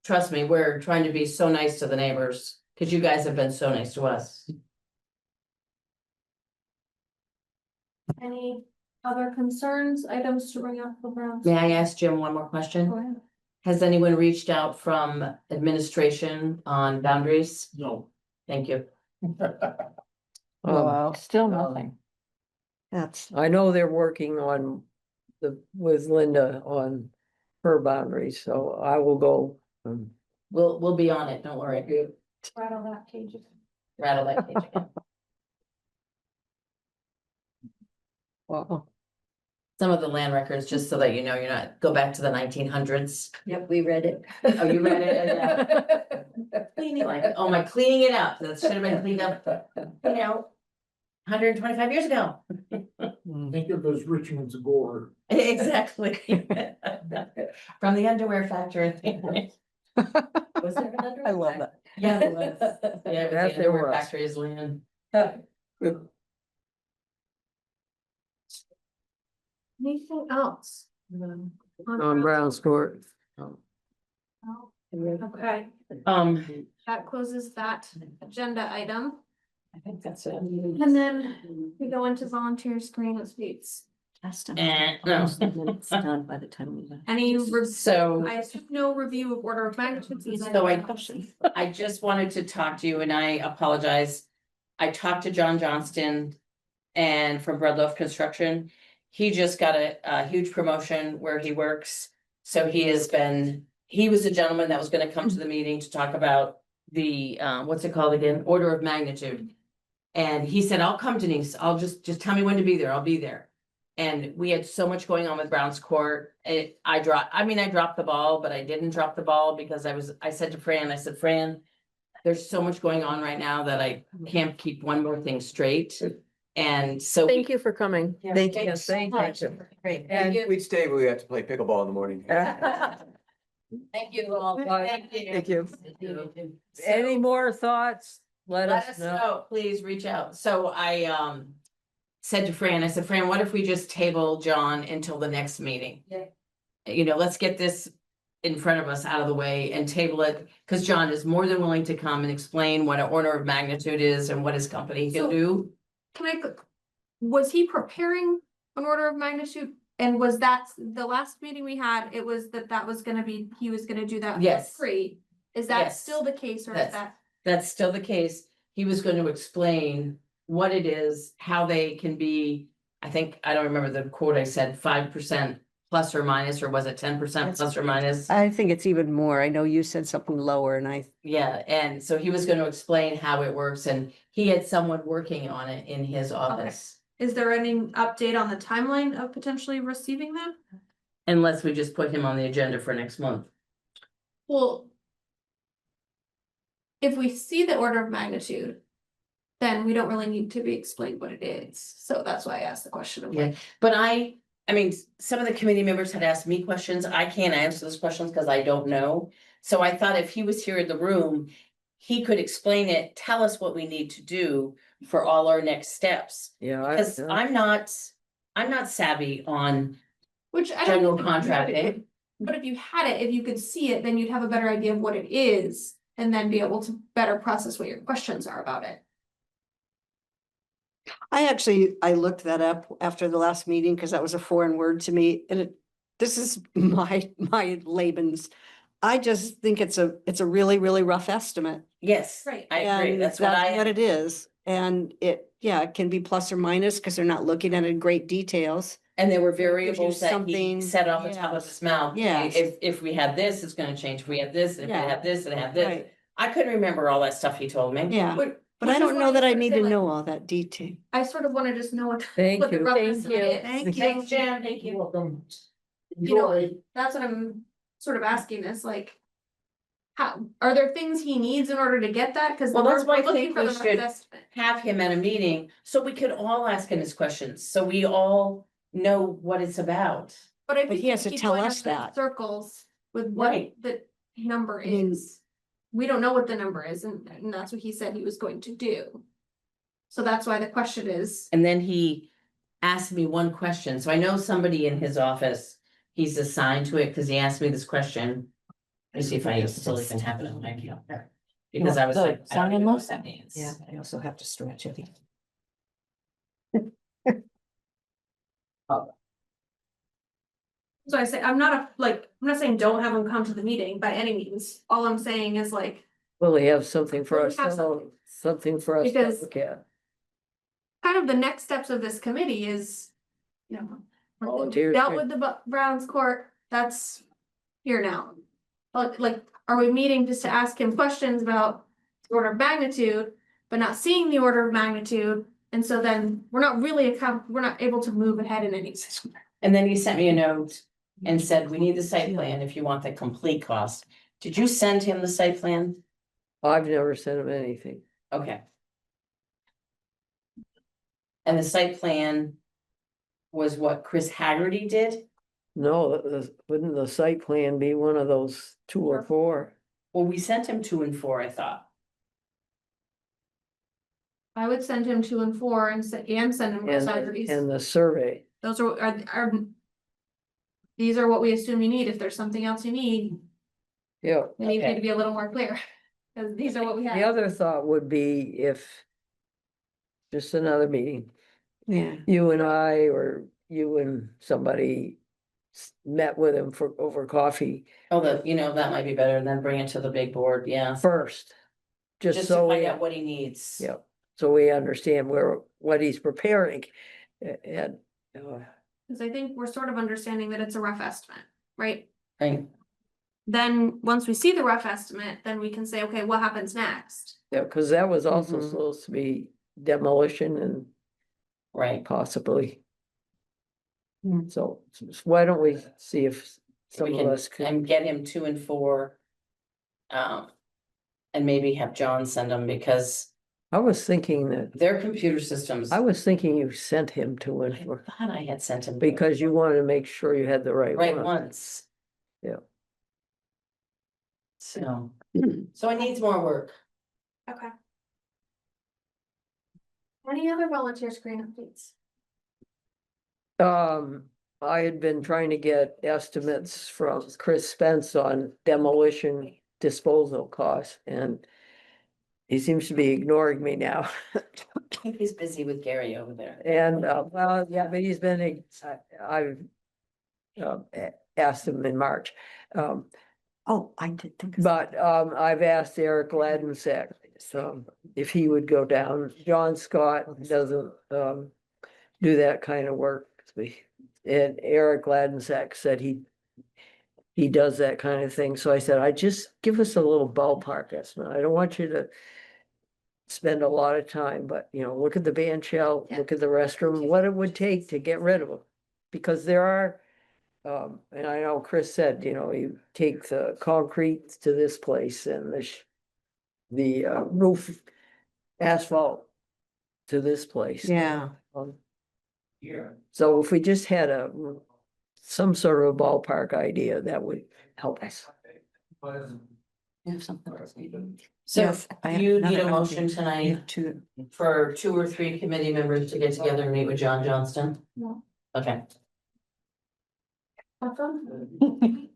trust me, we're trying to be so nice to the neighbors, cause you guys have been so nice to us. Any other concerns, items to bring up for Browns? May I ask Jim one more question? Go ahead. Has anyone reached out from administration on boundaries? No. Thank you. Still nothing. That's, I know they're working on with Linda on her boundaries, so I will go. We'll be on it, don't worry. Rattle that cage again. Rattle that cage again. well, Some of the land records, just so that you know, you're not, go back to the 1900s. Yep, we read it. Oh, you read it? Yeah. Cleaning, like, oh my, cleaning it up, that should have been cleaned up, 125 years ago. Think of it as Richmond's gore. Exactly. From the underwear factory. Was there an underwear? I love that. Yeah, there was. Yeah, it was That the there underwear was. factory's land. Anything else? On Brown's Court. Okay, that closes that agenda item, I think that's it. and then we go into volunteer screen and speaks. No. It's done by the time we. Any, So. I assume no review of order of magnitude. So I just wanted to talk to you and I apologize. I talked to John Johnston and from Breadloaf Construction. He just got a huge promotion where he works. So he was the gentleman that was gonna come to the meeting to talk about the, what's it called again? Order of magnitude. And he said, I'll come, Denise. I'll just tell me when to be there. I'll be there. And we had so much going on with Brown's Court. I dropped the ball, but I didn't drop the ball because I said to Fran, Fran, there's so much going on right now that I can't keep one more thing straight. And so. Thank you for coming. thank you. Thanks so much. Great. Thank you. We'd stay, but we have to play pickleball in the morning. Thank you all. Bye. Thank you. Thank you. Any more thoughts? Let us know. Please reach out. So I said to Fran, Fran, what if we just table John until the next meeting? Yeah. You know, let's get this in front of us out of the way and table it, because John is more than willing to come and explain what an order of magnitude is and what his company can So- do. Was he preparing an order of magnitude? And was that the last meeting we had, it was that was gonna be, he was gonna do that? for Yes. Free, is that Yes. still the case or is That's- that? That's still the case. He was going to explain what it is, how they can be, I think, I don't remember the quote I said, 5% plus or minus, or was it 10% plus or minus? I think it's even more. I know you said something lower and I, Yeah, and so he was gonna explain how it works, and he had someone working on it in his office. Is there any update on the timeline of potentially receiving them? Unless we just put him on the agenda for next month. Well, if we see the order of magnitude, then we don't really need to be explained what it is. So that's why I asked the question of like, But I mean, some of the committee members had asked me questions. I can't answer those questions because I don't know. So I thought if he was here in the room, he could explain it, tell us what we need to do for all our next steps. Yeah. Because I'm not savvy on which I general don't. contracting. But if you had it, if you could see it, then you'd have a better idea of what it is. And then be able to better process what your questions are about it. I looked that up after the last meeting because that was a foreign word to me and this is my layman's. I just think it's a really, really rough estimate. Yes, Right. I agree. And That's what it is. And it can be plus or minus because they're not looking at it in great details. and there were gives you variables that he something- said off the top of yes. his mouth. Yes. If we have this, it's gonna change. If we have this, and if we Yeah. have this, and have this. Right. I couldn't remember all that stuff he told me. Yeah, but I don't know that I need to know all that detail. I sort of wanna just know what. Thank what the you. rough Thank estimate you. is. Thanks, Jen. Thank You're you. welcome. You know, Enjoy. that's what I'm sort of asking is like. How, are there things he needs in order to get that? Cause Well, that's why I we're looking think for we the rough should estimate. have him at a meeting so we could all ask him his questions, so we all know what it's about. But I But think he has we to keep tell going us up in that. circles with what Right. the number mean- is. We don't know what the number is and that's what he said he was going to do. So that's why the question is, And then he asked me one question, so I know somebody in his office, he's assigned to it, because he asked me this question. Let me see if I still even have it on my calendar. Because I was The like, I sound don't and know what loss. that means. Yeah, I also have to stretch it. so I say, I'm not saying don't have him come to the meeting by any means. All I'm saying is like, Will he have something for Will he us to have know, something for us to Because- look at? kind of the next steps of this committee is, you know. Volunteers Dealt could- with the Browns court, that's here now. But like, are we meeting just to ask him questions about the order of magnitude, but not seeing the order of magnitude? And so then we're not really we're not able to move ahead in any. And then he sent me a note and said, we need the site plan if you want the complete cost. Did you send him the site plan? I've never sent him anything. Okay. And the site plan was what Chris Haggerty did? No, wouldn't the site plan be one of those 2 or 4? Well, we sent him 2 and 4, I thought. I would send him 2 and 4 and send him And, salaries. and the survey. Those are. These are what we assume you need. If there's something else you need, Yeah. we need Okay. to be a little more clear. Cause these are what we have. The other thought would be if just another meeting, Yeah. you and I, or you and somebody met with him for over coffee Oh, that might be better than bring it to the big board, yeah. first. Just Just to so find we, out what he needs. yeah, so we understand what he's preparing. And, Cause I think we're sort of understanding that it's a rough estimate, right? Right. Then, once we see the rough estimate, then we can say, okay, what happens next? yeah, cause that was also Mhm. supposed to be demolition and Right. possibly. Hmm. So why don't we see if some We of can, us can, and get him 2 and 4. And maybe have John send them, because I was thinking that, their computer systems. I was thinking you sent him to I it for, thought I had sent him. because you wanted to make sure you had the right Right one. once. Yeah. So it needs more work. Okay. Any other volunteer screen updates? I had been trying to get estimates from Chris Spence on demolition disposal costs, and he seems to be ignoring me now. He's busy with Gary over there. And, well, yeah, but he's been, I've asked him in March. Oh, I did think. But, I've asked Eric Ladensek if he would go down. John Scott doesn't do that kind of work. And Eric Ladensack said he does that kind of thing. So I said, just give us a little ballpark estimate. I don't want you to spend a lot of time, but look at the band shell, look at the restroom, what it would take to get rid of them. Because there are, and I know Chris said, you take the concrete to this place and the roof asphalt to this place. Yeah. So if we just had some sort of a ballpark idea, that would help us. You have something to say? So Yes, I have you need a another motion idea. tonight To for 2 or 3 committee members to get together and meet with John Johnston? No. Okay. Have fun.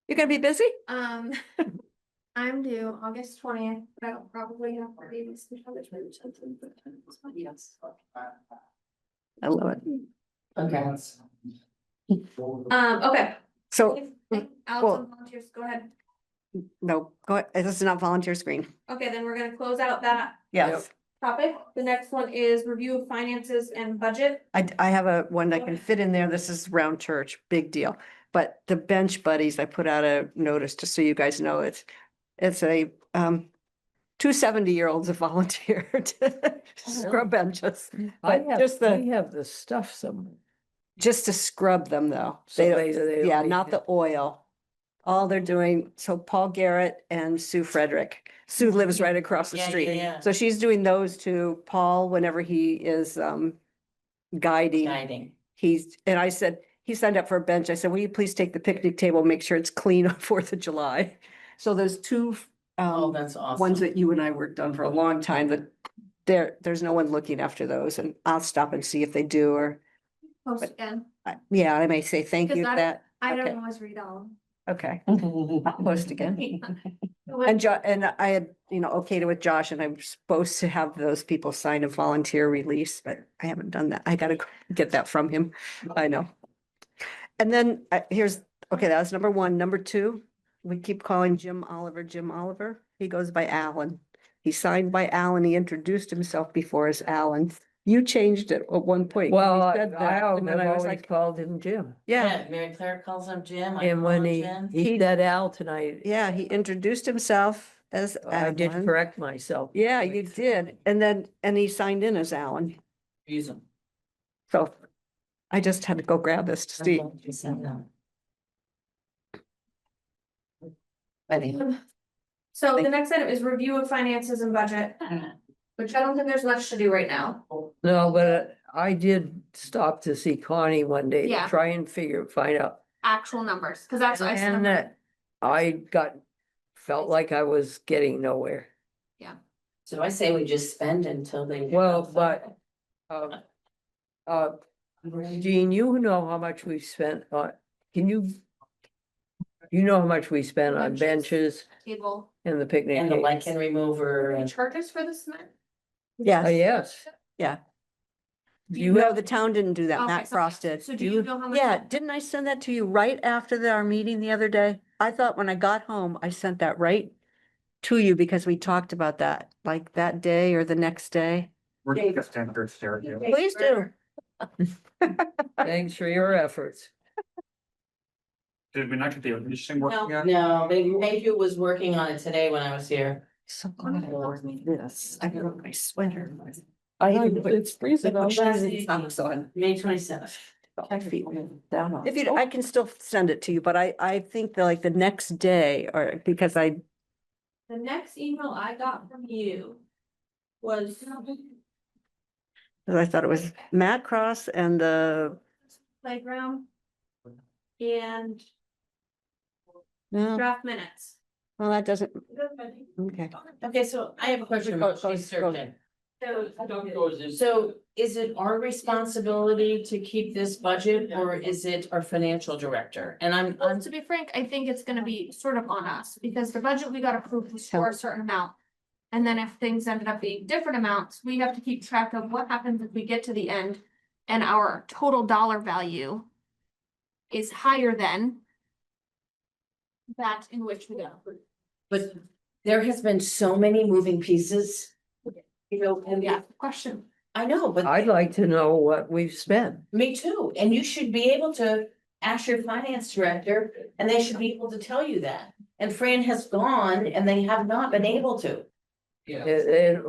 You're gonna be busy? I'm due August 20th, but I'll probably have to be with some acknowledgement or something, but yes. I love it. Okay. Okay. So, Alex, volunteers, go ahead. no, go ahead. This is not volunteer screen. Okay, then we're gonna close out that Yes. topic. The next one is review of finances and budget. I have a one that can fit in there. This is round church, big deal. But the bench buddies, I put out a notice just so you guys know it's a 270-year-olds have volunteered to scrub benches. But just We have the stuff somewhere. just to scrub them though. So They they don't, yeah, only not the oil. All they're doing, so Paul Garrett and Sue Frederick. Sue lives right across the Yeah, street. yeah, yeah. So she's doing those to Paul whenever he is guiding. And I said, he signed up for a bench. I said, will you please take the picnic table, make sure it's clean on 4th of July. So those two Oh, that's awesome. ones that you and I worked on for a long time, that there's no one looking after those, and I'll stop and see if they do, or Post again. yeah, I may say thank Because you for I- that. I Okay. don't always read all. Okay, I'll post again. And I had, okayed it with Josh, and I'm supposed to have those people sign a volunteer release, but I haven't done that. I gotta get that from him. I know. And then okay, that was number 1. Number 2, we keep calling Jim Oliver. He goes by Alan. He signed by Alan. He introduced himself before as Alan. You changed it at one point. Well, You I said that, and then I was always like, called him Jim. yeah, Mary Claire calls him Jim. I And call when him he Jim. said Al tonight, yeah, he introduced himself as I did Alan. correct myself. Yeah, you did. And he signed in as Alan. Use him. So I just had to go grab this to see. Okay, you said that. So the next item is review of finances and budget, which I don't think there's much to do right now. No, but I did stop to see Connie one day to Yeah. try and find out. Actual numbers, because that's. I And that I felt like I was getting nowhere. So I say we just spend until they. Well, but, Jean, you know how much we spent on, you know how much we spent on benches Table. and the picnic And the tables? lichen remover and. Charges for this cement? Yes, Yes. yeah. You No, have, the town didn't do that. Okay, Matt so- Frost did. So do you know how much? Yeah, didn't I send that to you right after our meeting the other day? I thought when I got home, I sent that right to you because we talked about that, like that day or the next day. Please do. thanks for your efforts. Did we not get the interesting work yet? No, maybe it was working on it today when I was here. So glad I wore this. I got my sweater. It's freezing My out. socks on. May 27th. My feet down on. If you, I can still send it to you, but I think that like the next day, or because The next email I got from you was I thought it was Matt Cross and the, playground and no, draft minutes. well, that doesn't, okay. Okay, so I have a question Go- about go- she's go. certain. So is it our responsibility to keep this budget or is it our financial director? And Well, to be frank, I think it's gonna be sort of on us, because the budget we got approved was for a certain amount. And then if things ended up being different amounts, we have to keep track of what happens if we get to the end and our total dollar value is higher than that in which we got approved. But there has been so many moving pieces. You know, and Yeah, question. I know, but I'd like to know what we've spent. me too, and you should be able to ask your finance director, and they should be able to tell you that. And Fran has gone and they have not been able to. And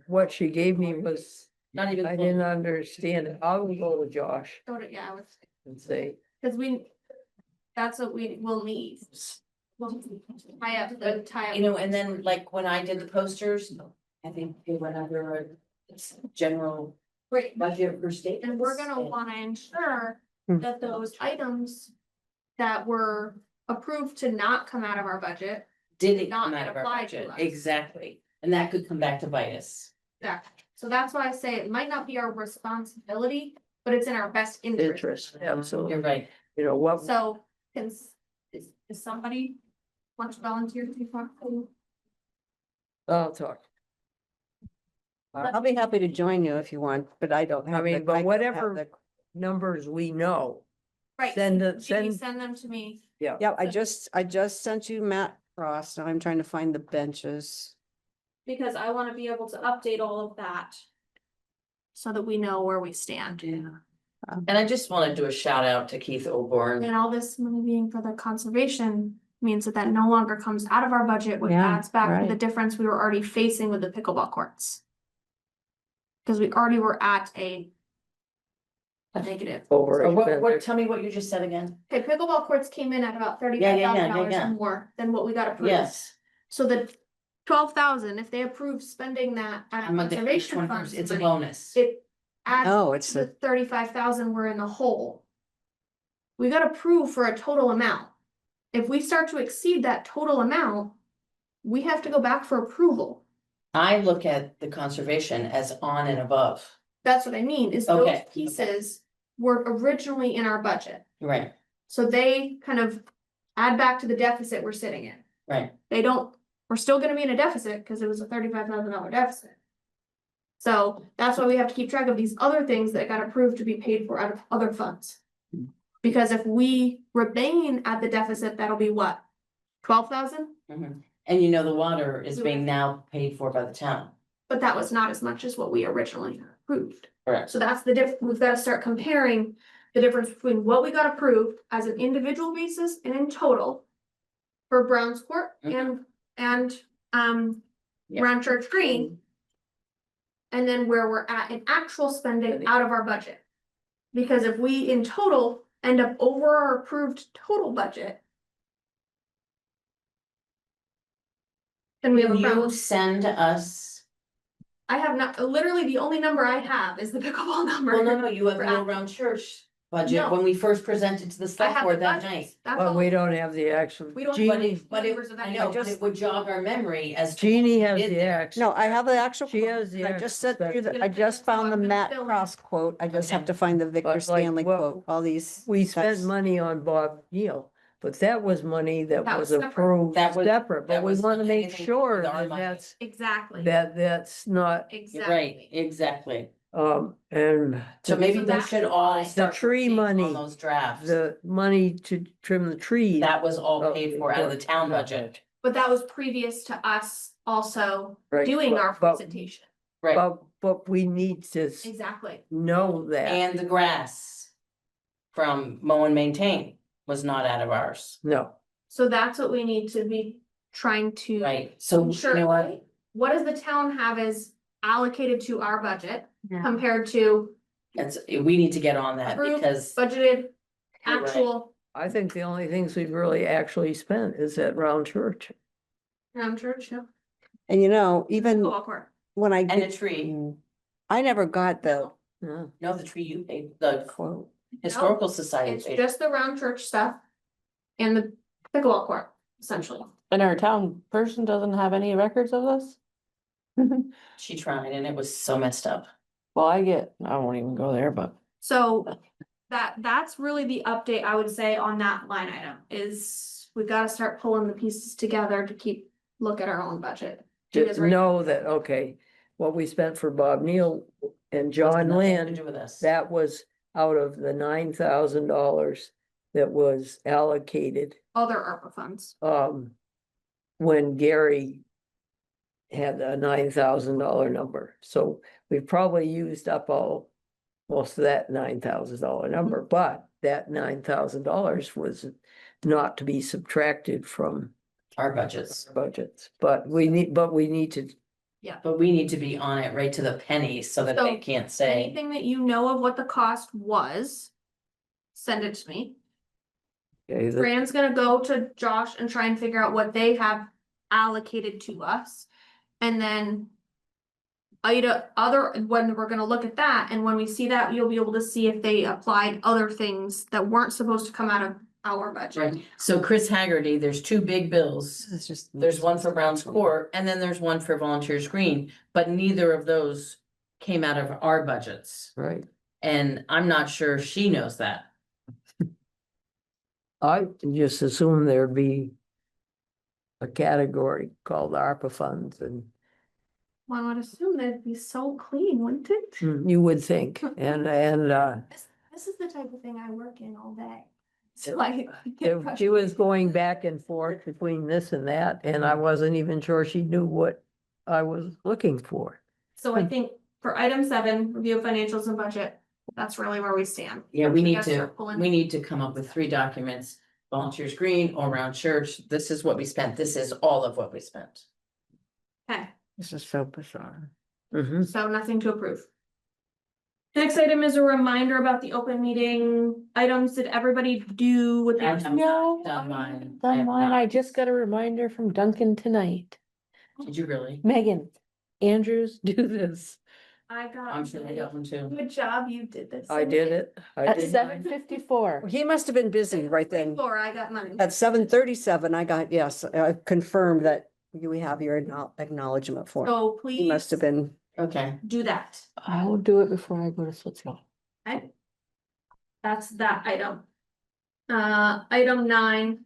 what she gave me was, Not even. I didn't understand it. I will go with Josh Go to, yeah, and say, because that's what we will need. Tie up the tie up. You know, and then like when I did the posters, I think it went under a general Right, budget for state. and we're gonna wanna ensure Hmm. that those items that were approved to not come out of our budget. Didn't not come out of our apply to budget, us. exactly, and that could come back to bite us. Yeah, so that's why I say it might not be our responsibility, but it's in our best interest. interest, absolutely. You're right. You know, what, So, is somebody want to volunteer to be part of it? I'll talk. I'll be happy to join you if you want, but I don't have. mean, the- but don't have whatever the- numbers we know, Right. Send so it- Jeannie, send- send them to me. yeah. Yeah, I just sent you Matt Cross, and I'm trying to find the benches. Because I wanna be able to update all of that. So that we know where we stand. And I just want to do a shout out to Keith Oborn. And all this money being for the conservation means that no longer comes out of our budget, which Yeah, adds back to the right. difference we were already facing with the pickleball courts. Cause we already were at a negative. Over. Or what, tell me what you just said again. Okay, pickleball courts came in at about Yeah, yeah, $35,000 yeah. more than what we got approved. Yes. So the 12,000, if they approve spending that out of I'm a bit- conservation funds. It's a money, bonus. It adds No, it's to the the, 35,000 we're in the hole. We got approved for a total amount. If we start to exceed that total amount, we have to go back for approval. I look at the conservation as on and above. That's what I mean, is those Okay. pieces were originally in our budget. Right, So they kind of add back to the deficit we're sitting in. right. They don't, we're still gonna be in a deficit because it was a $35,000 deficit. So that's why we have to keep track of these other things that got approved to be paid for out of other funds. Because if we remain at the deficit, that'll be what? 12,000? Mhm. And you know, the water is being now paid for by the town. But that was not as much as what we originally approved. Correct. So that's the we've got to start comparing the difference between what we got approved as an individual basis and in total. For Browns Court and Yeah. Round Church Green. And then where we're at in actual spending out of our budget. Because if we in total end up over our approved total budget. Then we have a Will you problem. send us, I have not, literally the only number I have is the pickleball number. well, no, you have For the act- around church budget No. when we first presented to the I select have the board that budgets. night. That's But all. we don't have the actual. We don't- But Jeannie, it, but it, Numbers of I that know, number. but it would jog our memory as. to Jeannie has did the there. actual. no, I have the actual. She has the I actual just sent you, spec- I just found the Matt Cross quote. I just have Okay. to find the Victor But like, Stanley what- quote, all these. We spent that's- money on Bob Neal, but that was money that That was was separate. approved That was- separate, that but we was want to make anything sure with our that money. Exactly. that's not, You're Exactly. right, exactly. and. So maybe So we that's should all why- start tree working money, on those drafts. The money to trim the trees. That was all Oh, paid for out of the town yeah. budget. But that was previous to us also Right, doing but- our but- presentation. Right, But we need to Exactly. know that, and the grass from mow and maintain was not out of ours. no, So that's what we need to be trying to. Right, so you know what? What does the town have as allocated to our budget Yeah. compared to It's, we need to get on that Approved. because, budgeted You're right. actual I think the only things we've really actually spent is at Round Church. round church? Yeah. And you know, even Pickleball court. when I and a did, tree, I never got the Yeah. no, the tree you paid, the quote. historical society It's paid. just the round church stuff. And the pickleball court, essentially. And our town person doesn't have any records of this? She tried and it was so messed up. Well, I won't even go there, but So that's really the update I would say on that line item is we gotta start pulling the pieces together to look at our own budget. Just Because right- know that, okay, what we spent for Bob Neal and John Nothing to Land, do with us. that was out of the $9,000 that was allocated, Other ARPA funds. when Gary had a $9,000 number, so we probably used up most of that $9,000 number, but that $9,000 was not to be subtracted from Our budgets, budgets, but we need to, but we need to be on it right to the penny so that they So, can't say. Anything that you know of what the cost was, send it to me. okay, Fran's gonna go to Josh and try and figure out what they have allocated to us. And then when we're gonna look at that, and when we see that, you'll be able to see if they applied other things that weren't supposed to come out of our budget. Right, so Chris Haggerty, there's two big bills. This is just. There's one for Brown's Court and then there's one for Volunteers Green, but neither of those came out of our budgets. right. And I'm not sure she knows that. I just assumed there'd be a category called ARPA funds, and One would assume that'd be so clean, wouldn't it? you would think, and This is the type of thing I work in all day. So like. if she was going back and forth between this and that, and I wasn't even sure she knew what I was looking for. So I think for item 7, review of financials and budget, that's really where we stand. Yeah, we need gotta to, start pulling- we need to come up with 3 documents. Volunteers Green, all around church, this is what we spent, this is all of what we spent. Okay, This is so bizarre. Mhm. so nothing to approve. Next item is a reminder about the open meeting items. Did everybody do what they? I have No, done mine. I Done have mine. not. I just got a reminder from Duncan tonight. Did you really? Megan, Andrews, do this. I got. I'm sure I got one too. Good job, you did this. I did it. I At did seven mine. 54. He must have been busy right then. Before I got mine. At 7:37, I got, yes, I confirmed that we have your acknowledgement form. So He must please have been, Okay, do that. I will do it before I go to Switzerland. Okay. That's that item. Item 9,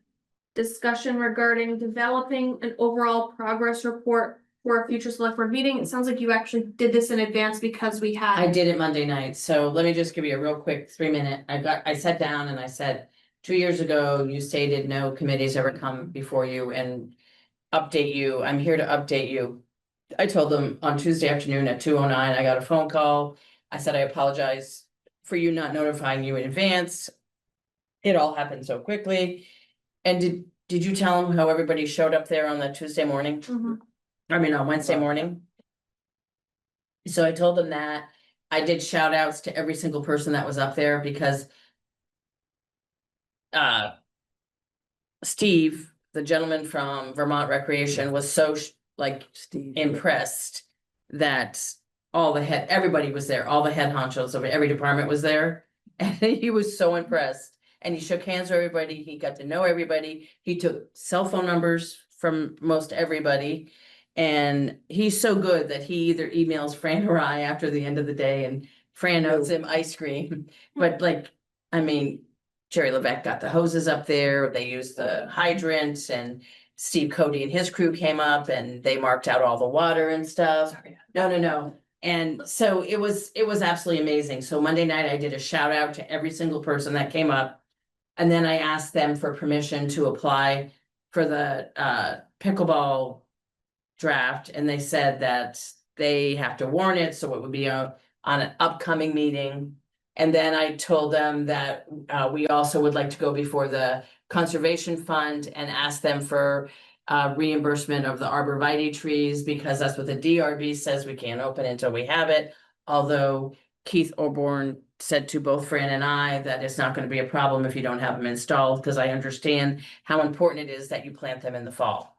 discussion regarding developing an overall progress report for a future select board meeting. It sounds like you actually did this in advance because we had. I did it Monday night, so let me just give you a real quick 3-minute. I sat down and I said, 2 years ago, you stated no committees ever come before you and update you. I'm here to update you. I told them on Tuesday afternoon at 2:09, I got a phone call. I said, I apologize for you not notifying you in advance. It all happened so quickly. And did you tell them how everybody showed up there on that Tuesday morning? Mhm. I mean, on Wednesday morning? So I told them that. I did shout outs to every single person that was up there because Steve, the gentleman from Vermont Recreation, was so Steve. impressed that everybody was there, all the head honchos of every department was there. And he was so impressed and he shook hands with everybody. He got to know everybody. He took cell phone numbers from most everybody. And he's so good that he either emails Fran or I after the end of the day and Fran owes him ice cream. But I mean, Jerry Levesque got the hoses up there. They used the hydrants and Steve Cody and his crew came up and they marked out all the water and stuff. No. And so it was absolutely amazing. So Monday night I did a shout out to every single person that came up. And then I asked them for permission to apply for the pickleball draft. And they said that they have to warn it, so it would be on an upcoming meeting. And then I told them that we also would like to go before the Conservation Fund and ask them for reimbursement of the arborvitae trees, because that's what the DRB says, we can't open until we have it. Although Keith Orborn said to both Fran and I that it's not going to be a problem if you don't have them installed, because I understand how important it is that you plant them in the fall.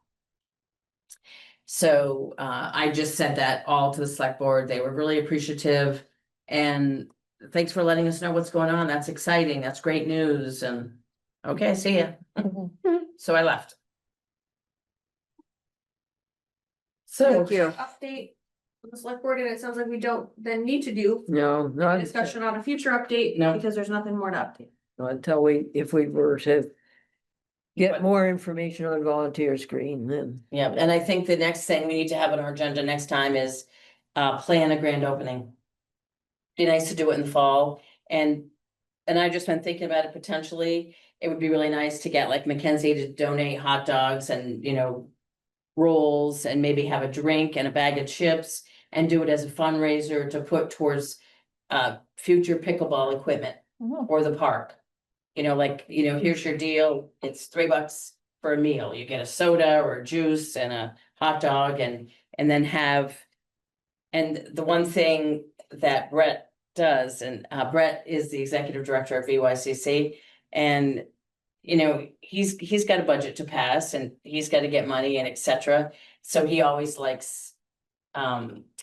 So I just said that all to the select board. They were really appreciative. And thanks for letting us know what's going on. That's exciting. That's great news. And okay, see ya. So I left. So thank you. Update on the select board, and it sounds like we don't then need to do No, a not discussion on a future update. No. Because there's nothing more to update. until if we were to get more information on volunteer screen, then. yeah, and I think the next thing we need to have on our agenda next time is plan a grand opening. Be nice to do it in the fall, and I've just been thinking about it potentially. It would be really nice to get like Mackenzie to donate hot dogs and, rolls and maybe have a drink and a bag of chips and do it as a fundraiser to put towards future pickleball equipment or the park. You know, like, you know, here's your deal. It's $3 for a meal. You get a soda or a juice and a hot dog and then have. And the one thing that Brett does, and Brett is the executive director of VYCC, and you know, he's got a budget to pass and he's got to get money and etc. So he always likes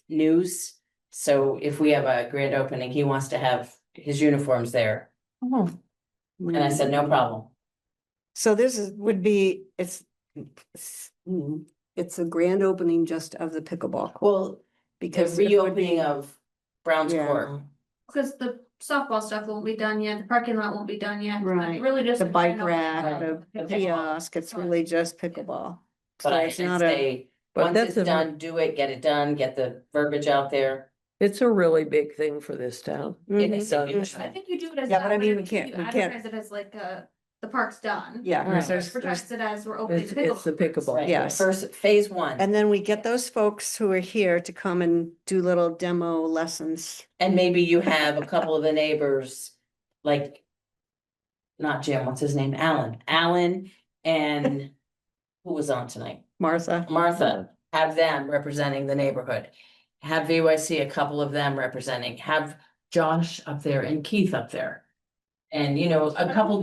news. So if we have a grand opening, he wants to have his uniforms there. And I said, no problem. So this would be, it's a grand opening just of the pickleball court. Well, Because the it would reopening be- of Brown's Yeah. Court. Because the softball stuff won't be done yet, the parking lot won't be done yet. Right. It really just. The bike depends on- rack, Right. the kiosk, it's really just pickleball. But So I it's not a, say, But once that's it's a- done, do it, get it done, get the verbiage out there. It's a really big thing for this town. It Mhm. is a huge I thing. think you do it as. Yeah, but I that, mean, I we think can't- you advertise it as like, the park's done. yeah, Right. there's, Projects it as we're opening It's, the it's the pickleball. Right, Yes. First, phase one, and then we get those folks who are here to come and do little demo lessons. and maybe you have a couple of the neighbors, like. Not Jim, what's his name? Alan and who was on tonight? Martha, Martha, have them representing the neighborhood. Have VYC, a couple of them representing, have Josh up there and Keith up there. And you know, a couple,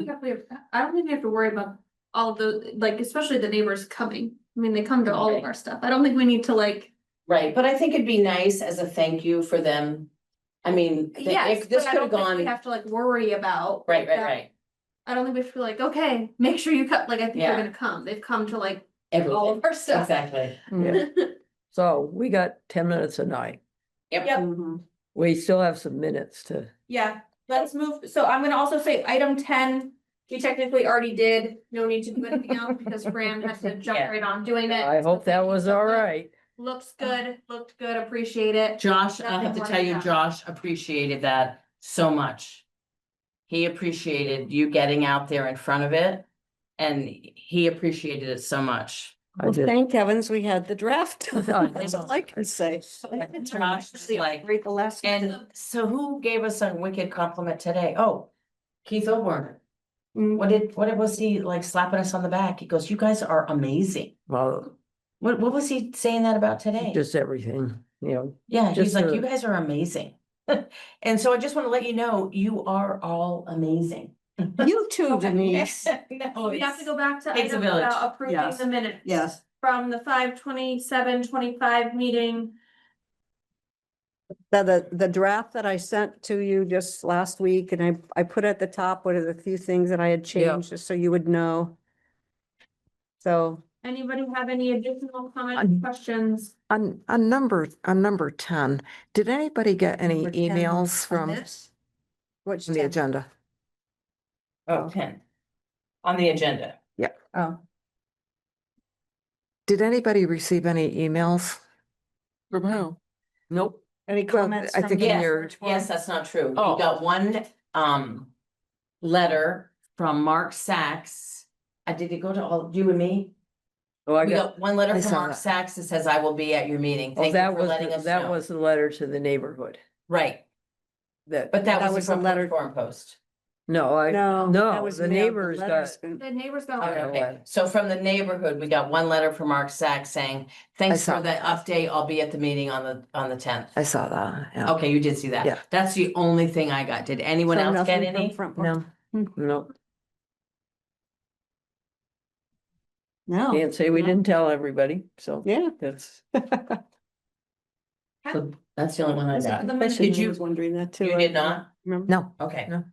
I don't think we have to worry about all of the, like, especially the neighbors coming. I mean, they come to all of our stuff. I don't think we need to like. right, but I think it'd be nice as a thank you for them. I mean, Yes, this but I could don't have think we gone, have to like worry about. right, that. I don't think we should be like, okay, make sure you cut, like, I think Yeah. they're gonna come. They've come to like all everything, of our stuff. exactly. Yeah. So we got 10 minutes a night. Yep. Mhm. We still have some minutes to, Yeah, let's move. So I'm gonna also say item 10, we technically already did. No need to do anything else because Fran had to jump Yeah. right on doing it. I hope that was all right. Looks good, looked good, appreciate it. Josh, I have Nothing to more tell to you, add. Josh appreciated that so much. He appreciated you getting out there in front of it, and he appreciated it so much. I Well, did. thank heavens we had the draft. I know. That's all I can say. Josh was like, Read the last. and so who gave us a wicked compliment today? Oh, Keith Oborn. Mm. What was he like slapping us on the back? He goes, you guys are amazing. Well, What was he saying that about today? just everything, you know. Yeah, he's just like, the- you guys are amazing. And so I just want to let you know, you are all amazing. You too, Denise. No, We have to go back to Takes a item village. about approving Yes. the minutes. Yes. From the 5/27/25 meeting. The draft that I sent to you just last week, and I put at the top what are the few things that I had Yeah. changed, just so you would know. So, Anybody have any additional comments, Um, questions? On number 10, did anybody get any Number 10 emails on from this? Which the agenda? Oh, 10. On the agenda. Oh, Did anybody receive any emails? From who? Nope. any Well, comments? I from think the in Yes, your- search board? yes, that's not true. We Oh. got one letter from Mark Sachs. Did it go to all you and me? Oh, I We got, got one letter I from saw Mark that. Sachs that says, I will be at your meeting. oh, Thank you that for was, letting us that know. was the letter to the neighborhood. Right, That, but that That was was a a letter- letter forum post. no, I, No. that no, was the mailed, neighbors letter's got, been- The neighbors got. a Okay, letter. Okay. okay. So from the neighborhood, we got one letter from Mark Sachs saying, thanks saw for the update. I'll be at the meeting on the 10th. I saw that, yeah. Okay, you did see that. Yeah. That's the only thing I got. Did anyone So else get nothing from any? Front Porch? No, no, No. can't say we didn't tell everybody, so. Yeah. That's, So that's the only one I got. The minutes. Did you, was wondering that too. you did not? Remember? no. Okay. No.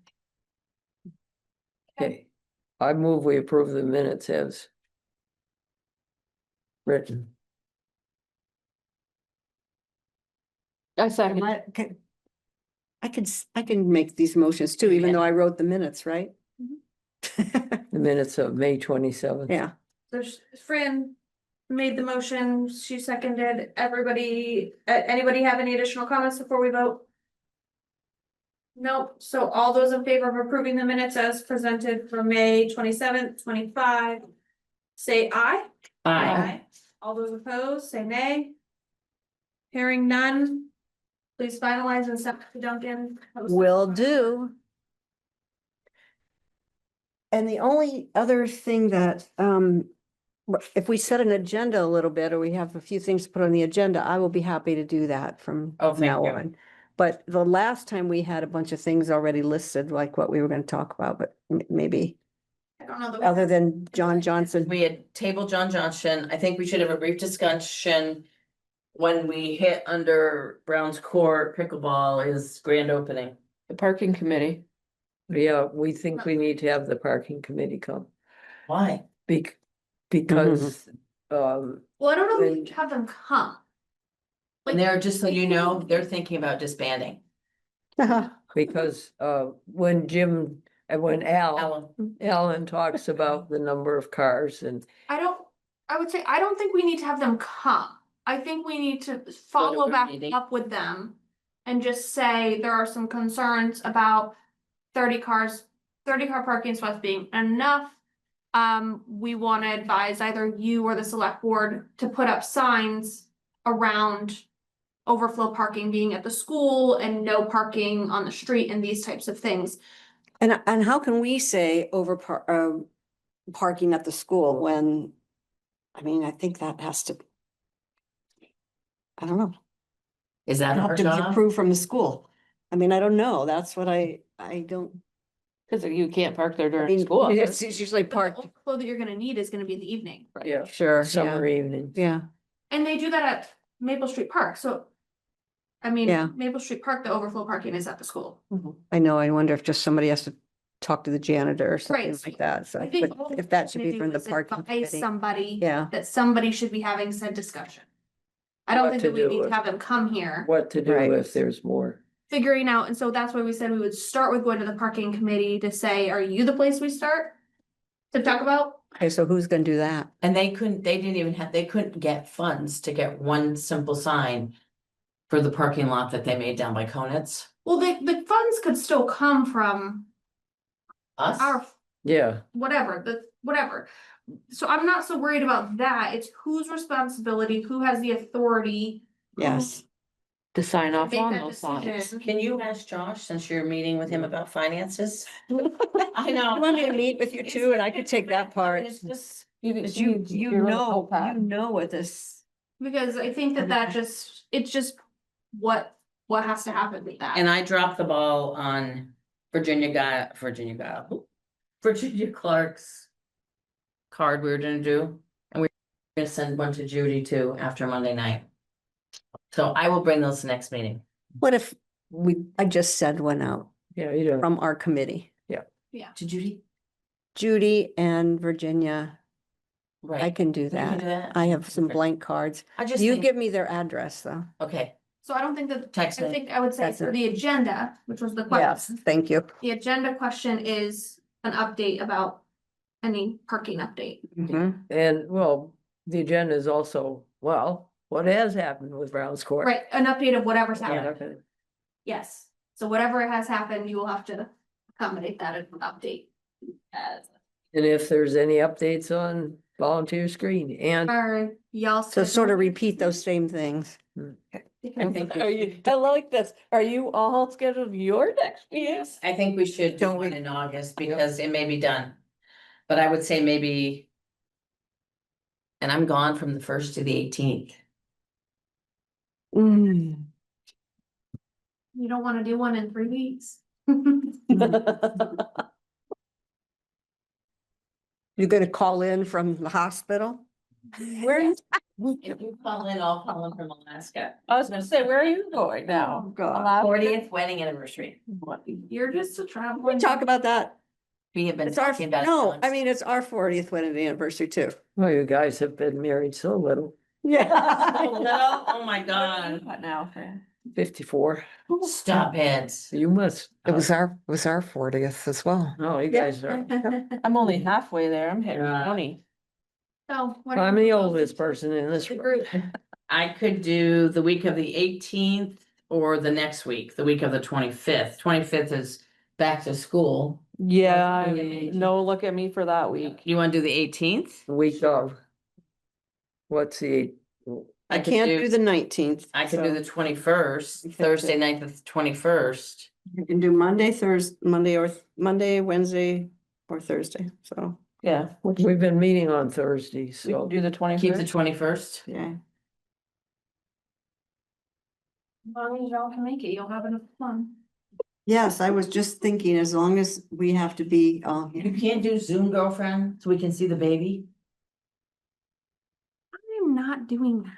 okay. I move we approve the minutes as written. I second. I can make these motions too, even Yeah. though I wrote the minutes, right? The minutes of May 27th. Yeah, So Fran made the motion, she seconded, everybody, anybody have any additional comments before we vote? Nope, so all those in favor of approving the minutes as presented for May 27th, 25. Say aye. Aye. All those opposed, say nay. Hearing none, please finalize and send to Duncan. Will do. And the only other thing that, if we set an agenda a little bit, or we have a few things to put on the agenda, I will be happy to do that from Oh, thank now you. on. But the last time we had a bunch of things already listed, like what we were gonna talk about, but maybe I don't know. that we- other than John Johnson. We had tabled John Johnson. I think we should have a brief discussion when we hit under Brown's Court pickleball is grand opening. The parking committee. Yeah, we think we need to have the parking committee come. Why? Because, Well, I don't know if we should have them come. And they're, just so you know, they're thinking about disbanding. because, when Jim, and when Alan talks about the number of cars and, I would say, I don't think we need to have them come. I think we need to follow their back meeting. up with them. And just say there are some concerns about 30 car parking spots being enough. We want to advise either you or the select board to put up signs around overflow parking being at the school and no parking on the street and these types of things. And how can we say parking at the school when, I mean, I think that has to, I don't know. Is that Have our to be job? approved from the school. I mean, I don't know. That's what I don't. Cause you can't park there I during mean, school. it's usually But the parked. overflow that you're gonna need is gonna be in the evening. yeah, Sure. summer evenings. Yeah, And they do that at Maple Street Park, so. I mean, Yeah. Maple Street Park, the overflow parking is at the school. I know. I wonder if just somebody has to talk to the janitor or something Right. like that. So, I think but if that should all be from the we parking need to do is advise committee. somebody. Yeah. That somebody should be having said discussion. I don't What think to that we do need to with- have them come here, What to do Right. if there's more. figuring out, and so that's why we said we would start with going to the parking committee to say, are you the place we start? To talk about? Okay, so who's gonna do that? And they didn't even have, they couldn't get funds to get one simple sign for the parking lot that they made down by Conitz. Well, the funds could still come from Us? our Yeah, whatever. So I'm not so worried about that. It's whose responsibility, who has the authority. Yes. To sign off Make on that those signs. decision. Can you ask Josh, since you're meeting with him about finances? I know. You want me to meet with you too, and I could take that part. It's just, Because you know what this. Because I think that it's just what has to happen with that. and I dropped the ball on Virginia Clark's card we were gonna do, and we're gonna send one to Judy too after Monday night. So I will bring those next meeting. What if I just send one out yeah, you know, from our committee? To Judy? Judy and Virginia, I Right. can do You can do that. that? I have some Okay. blank cards. I just You think, give me their address though. okay, So I don't think that, I text me. think I would say That's for it. the agenda, which was the Yes, question. thank you. The agenda question is an update about any parking update. Mhm. and well, the agenda is also, well, what has happened with Brown's Court? Right, an update of whatever's Yeah, happened. okay. Yes. So whatever has happened, you will have to accommodate that as an update. And if there's any updates on volunteer screen and Are y'all? So sort of repeat those same things. I think Are you, I like this. Are you all scheduled your next meeting? I think we should do Don't we- one in August because it may be done. But I would say maybe. And I'm gone from the 1st to the 18th. Mm. You don't wanna do one in 3 weeks. You're gonna call in from the hospital? Where, If you call in, I'll call in from Alaska. I was gonna say, where are you going now? God. 40th wedding anniversary. You're just a traveler. We talk about that. We have been It's our, talking about it. no, once. I mean, it's our 40th wedding anniversary too. well, you guys have been married so little, Yeah. Oh my God. What now? 54. Stop it. You must, It was our 40th as well. oh, you guys are, I'm only halfway there. I'm hitting Yeah. 20. So. what I'm are the you- oldest person in this The group. group. I could do the week of the 18th or the next week, the week of the 25th. 25th is back to school. Yeah, Okay. no, look at me for that week. You want to do the 18th? Week of. What's the? I could can't do the 19th. I can do the 21st, Okay. Thursday night, the 21st. You can do Monday, Monday, Wednesday, or Thursday, so, Yeah, We've been meeting on Thursdays, we can so do the Keep the 21st. 21st. yeah. As long as y'all can make it, you'll have enough fun. Yes, I was just thinking, as long as we have to be, You can't do Zoom, girlfriend, so we can see the baby? I'm not doing that.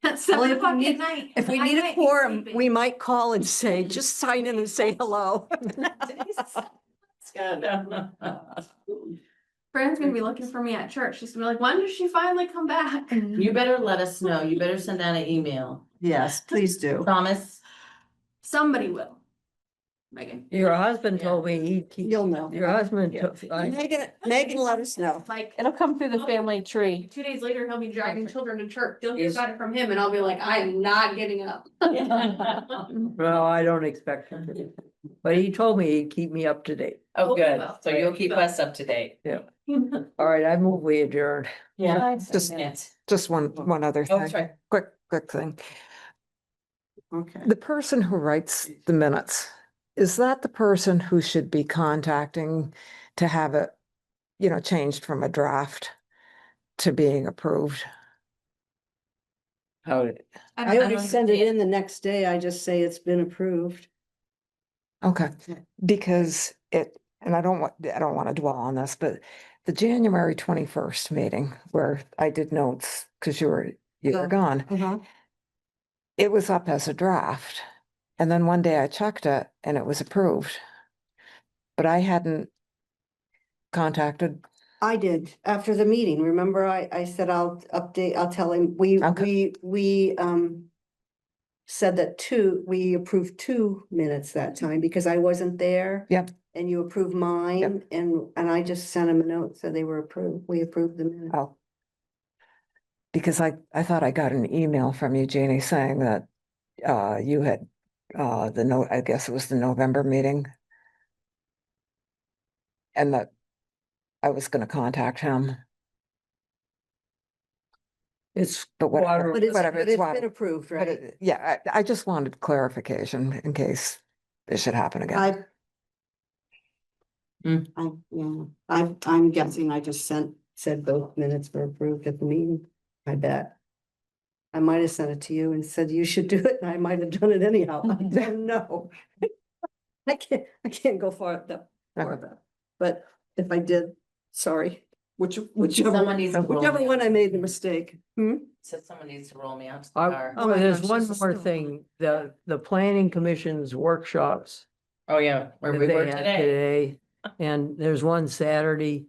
At Well, 7 if we o'clock at need- night. if we I need a might be quorum, sleeping. we might call and say, just sign in and say hello. Friend's gonna be looking for me at church. She's gonna be like, when does she finally come back? You better let us know. You better send out an email. Yes, please do. Promise? Somebody will. Megan. your husband told me You'll know. your husband, Megan, let us know. Like, It'll come through the family tree. 2 days later, he'll be dragging children to church. You'll hear about it from him and I'll be like, I am not getting up. well, I don't expect him to. But he told me he'd keep me up to date. Oh, good. Well, So you'll keep us up to date. All right, I move we adjourn. Yeah. Just- Yes. Just one other Oh, that's thing, right. quick thing. Okay. The person who writes the minutes, is that the person who should be contacting to have it, changed from a draft to being approved? How did, I always send it in the next day. I just say it's been approved. Okay, because and I don't want to dwell on this, but the January 21st meeting where I did notes, because you were Yeah. gone, Uh-huh. it was up as a draft. And then one day I checked it and it was approved. But I hadn't contacted. I did after the meeting. Remember, I said I'll tell him, Okay. we said that we approved 2 minutes that time because I wasn't there. Yep. And you approved mine and I just sent him a note, so they were approved. We approved the minutes. Oh. Because I thought I got an email from you, Jeannie, saying that you had I guess it was the November meeting. And that I was gonna contact him. it's But whatever, But it's whatever, it's been water. approved, But right? yeah, I just wanted clarification in case this should happen again. I'm guessing I just said both minutes were approved at the meeting. I bet. I might have sent it to you and said you should do it, and I might have done it anyhow. I don't know. I can't go far that. But if I did, sorry, whichever Someone needs to roll whichever me one out. I made the mistake. So someone needs to roll me out to the car. Oh my there's gosh, one this is more still- thing, the planning commission's workshops. Oh, yeah, where that we they were had today. And there's one Saturday.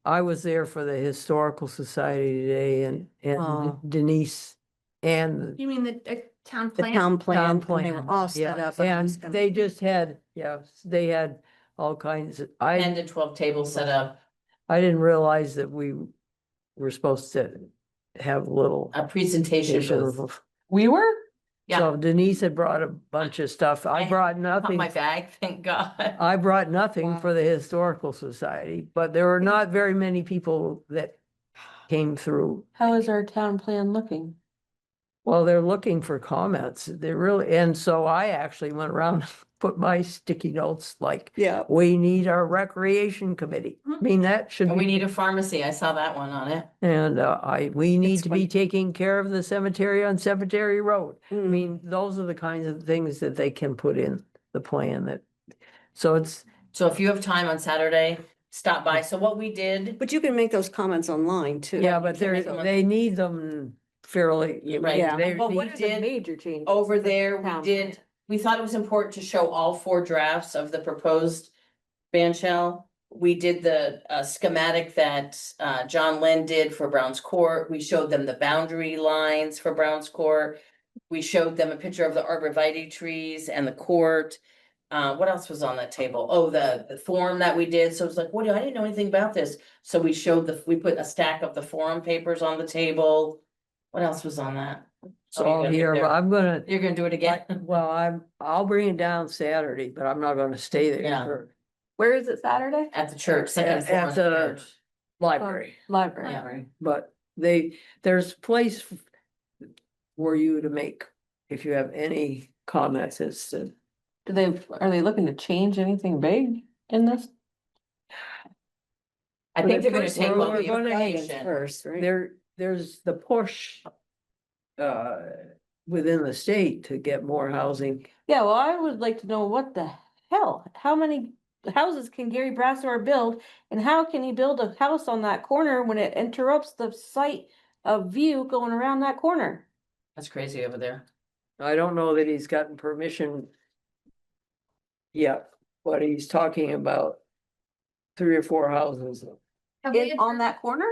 I was there for the Historical Society today and Oh. Denise and You mean the town The plan? town plan, town and they plan. were all set Yeah, up. and they just had, they had all kinds of, 10 to 12 tables set up, I didn't realize that we were supposed to have a little. a presentation booth. of- We were? Yeah. So Denise had brought a bunch of stuff. I I brought Not nothing. my bag, thank God. I brought nothing for the Historical Society, but there were not very many people that came through. How is our town plan looking? Well, they're looking for comments. They really, and so I actually went around, and put my sticky notes like, Yeah. we need our recreation committee. I mean, that should And we be, need a pharmacy, I saw that one on it. and we need It's to be fun. taking care of the cemetery on Cemetery Road. I Mm. mean, those are the kinds of things that they can put in the plan that, so it's, So if you have time on Saturday, stop by. So what we did, But you can make those comments online too. yeah, but can make them look- they need them fairly. Right. Yeah. They Well, what need- we did Major change. over there, we Town. did, we thought it was important to show all 4 drafts of the proposed ban shell. We did the schematic that John Lynn did for Brown's Court. We showed them the boundary lines for Brown's Court. We showed them a picture of the arborvitae trees and the court. What else was on that table? Oh, the forum that we did. So it's like, what, I didn't know anything about this. So we showed we put a stack of the forum papers on the table. What else was on that? So Oh, you're gonna here, get there. I'm gonna, You're gonna do it again? well, I'll bring it down Saturday, but I'm not gonna stay there Yeah. for. Where is it Saturday? At the church, second At floor of the the- church. library, Library. but there's place for you to make, if you have any comments as to. Are they looking to change anything big in this? I think they're gonna First, take all we're the gonna- information. First, right? There's the push within the state to get more housing. Yeah, well, I would like to know what the hell, how many houses can Gary Brassor build? And how can he build a house on that corner when it interrupts the sight of view going around that corner? That's crazy over there. I don't know that he's gotten permission yet, but he's talking about 3 or 4 houses Have we On that corner?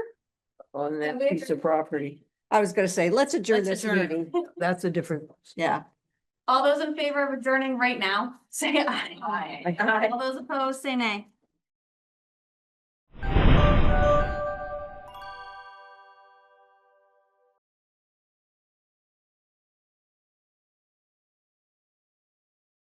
on that Have we piece of property. I was gonna say, let's adjourn Let's this adjourn. meeting. That's a different. Yeah. All those in favor of adjourning right now, say aye. Aye. All those opposed, say nay.